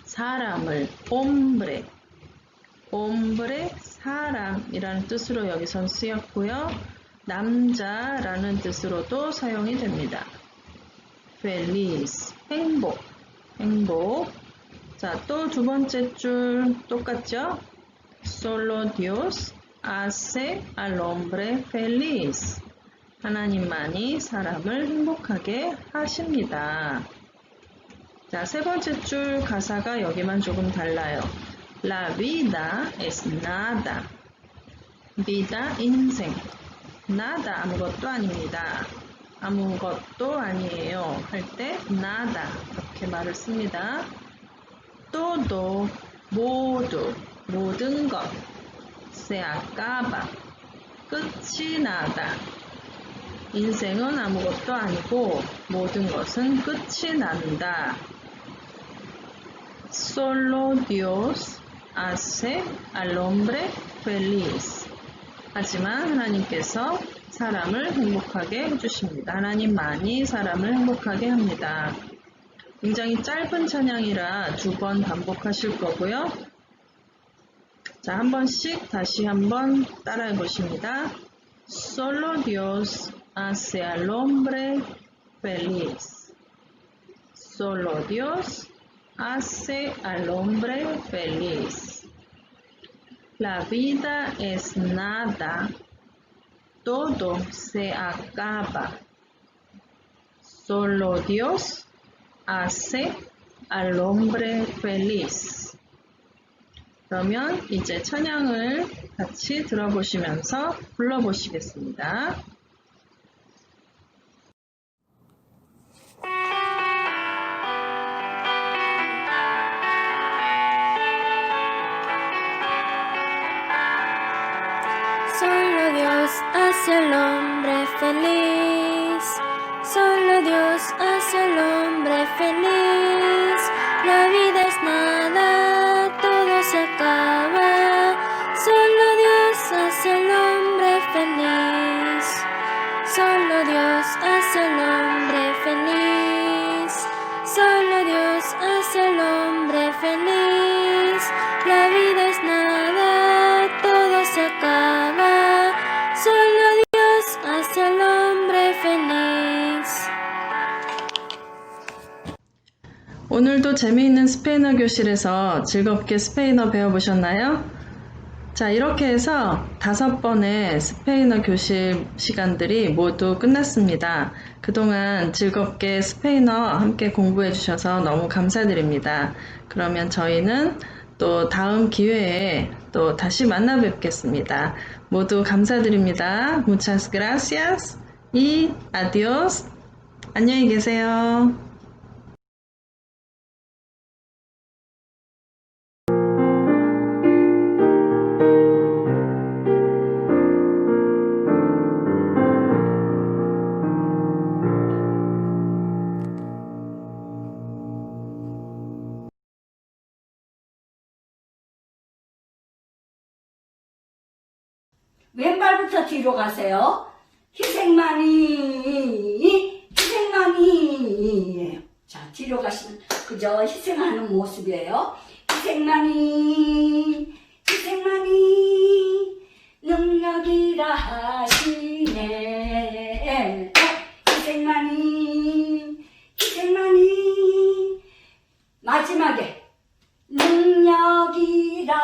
사람을, hombre, hombre, 사람이라는 뜻으로 여기선 쓰였고요. 남자라는 뜻으로도 사용이 됩니다. feliz, 행복, 행복. 자, 또 두 번째 줄 똑같죠? Solo Dios hace al hombre feliz. 하나님만이 사람을 행복하게 하십니다. 자, 세 번째 줄 가사가 여기만 조금 달라요. La vida es nada. vida, 인생. nada, 아무것도 아닙니다. 아무것도 아니에요. 할 때 nada 이렇게 말을 씁니다. todo, 모두, 모든 것. se acaba, 끝이 나다. 인생은 아무것도 아니고 모든 것은 끝이 난다. Solo Dios hace al hombre feliz. 하지만 하나님께서 사람을 행복하게 해주십니다. 하나님만이 사람을 행복하게 합니다. 굉장히 짧은 찬양이라 2번 반복하실 거고요. 자, 한 번씩 다시 한번 따라해 보십니다. Solo Dios hace al hombre feliz. Solo Dios hace al hombre feliz. La vida es nada. Todo se acaba. Solo Dios hace al hombre feliz. 그러면 이제 찬양을 같이 들어보시면서 불러보시겠습니다. Solo Dios hace al hombre feliz. Solo Dios hace al hombre feliz. La vida es nada, todo se acaba. Solo Dios hace al hombre feliz. Solo Dios hace al hombre feliz. Solo Dios hace al hombre feliz. La vida es nada, todo se acaba. Solo Dios hace al hombre feliz. 오늘도 재미있는 스페인어 교실에서 즐겁게 스페인어 배워보셨나요? 자, 이렇게 해서 5번의 스페인어 교실 시간들이 모두 끝났습니다. 그동안 즐겁게 스페인어 함께 공부해 주셔서 너무 감사드립니다. 그러면 저희는 또 다음 기회에 또 다시 만나 뵙겠습니다. 모두 감사드립니다. Muchas gracias y adiós. 안녕히 계세요. 왼발부터 뒤로 가세요. 희생만이. 자, 뒤로 가시면 그저 희생하는 모습이에요. 희생만이 능력이라 하시네. 희생만이 마지막에 능력이라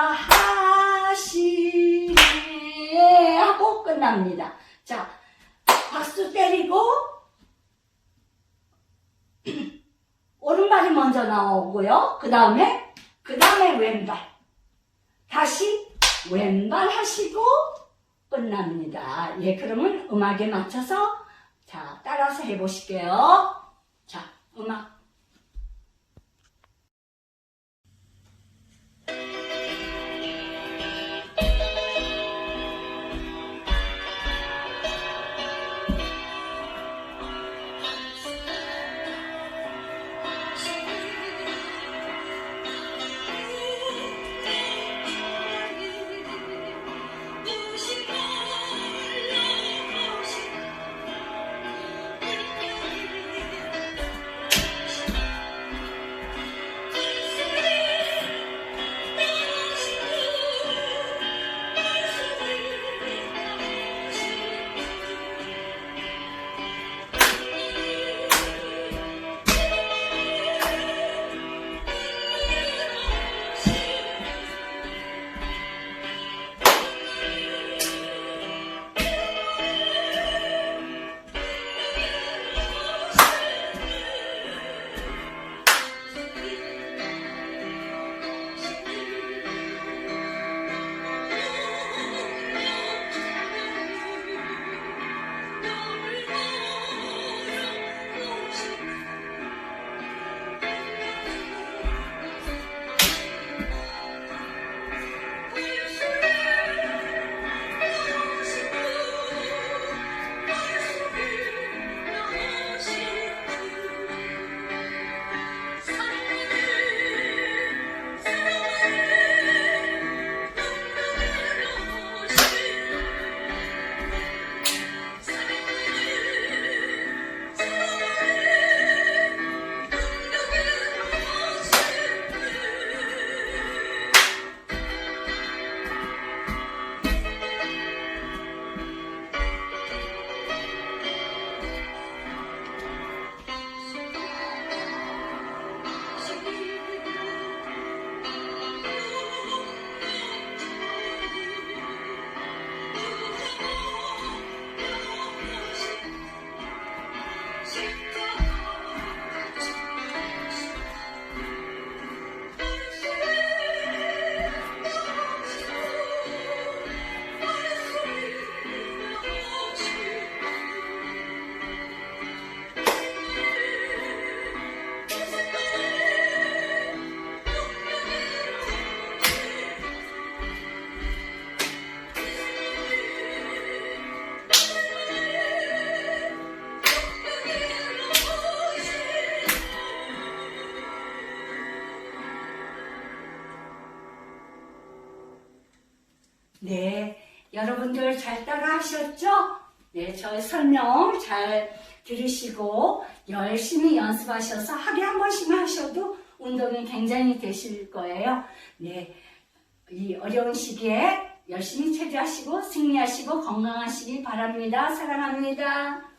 하시네 하고 끝납니다. 자, 박수 때리고 오른발이 먼저 나오고요. 그 다음에 왼발. 다시 왼발 하시고 끝납니다. 예, 그러면 음악에 맞춰서 자, 따라서 해보실게요. 자, 음악. 네, 여러분들 잘 따라 하셨죠? 네, 저희 설명 잘 들으시고 열심히 연습하셔서 하루에 한 번씩만 하셔도 운동이 굉장히 되실 거예요. 네, 이 어려운 시기에 열심히 체조하시고 승리하시고 건강하시기 바랍니다. 사랑합니다.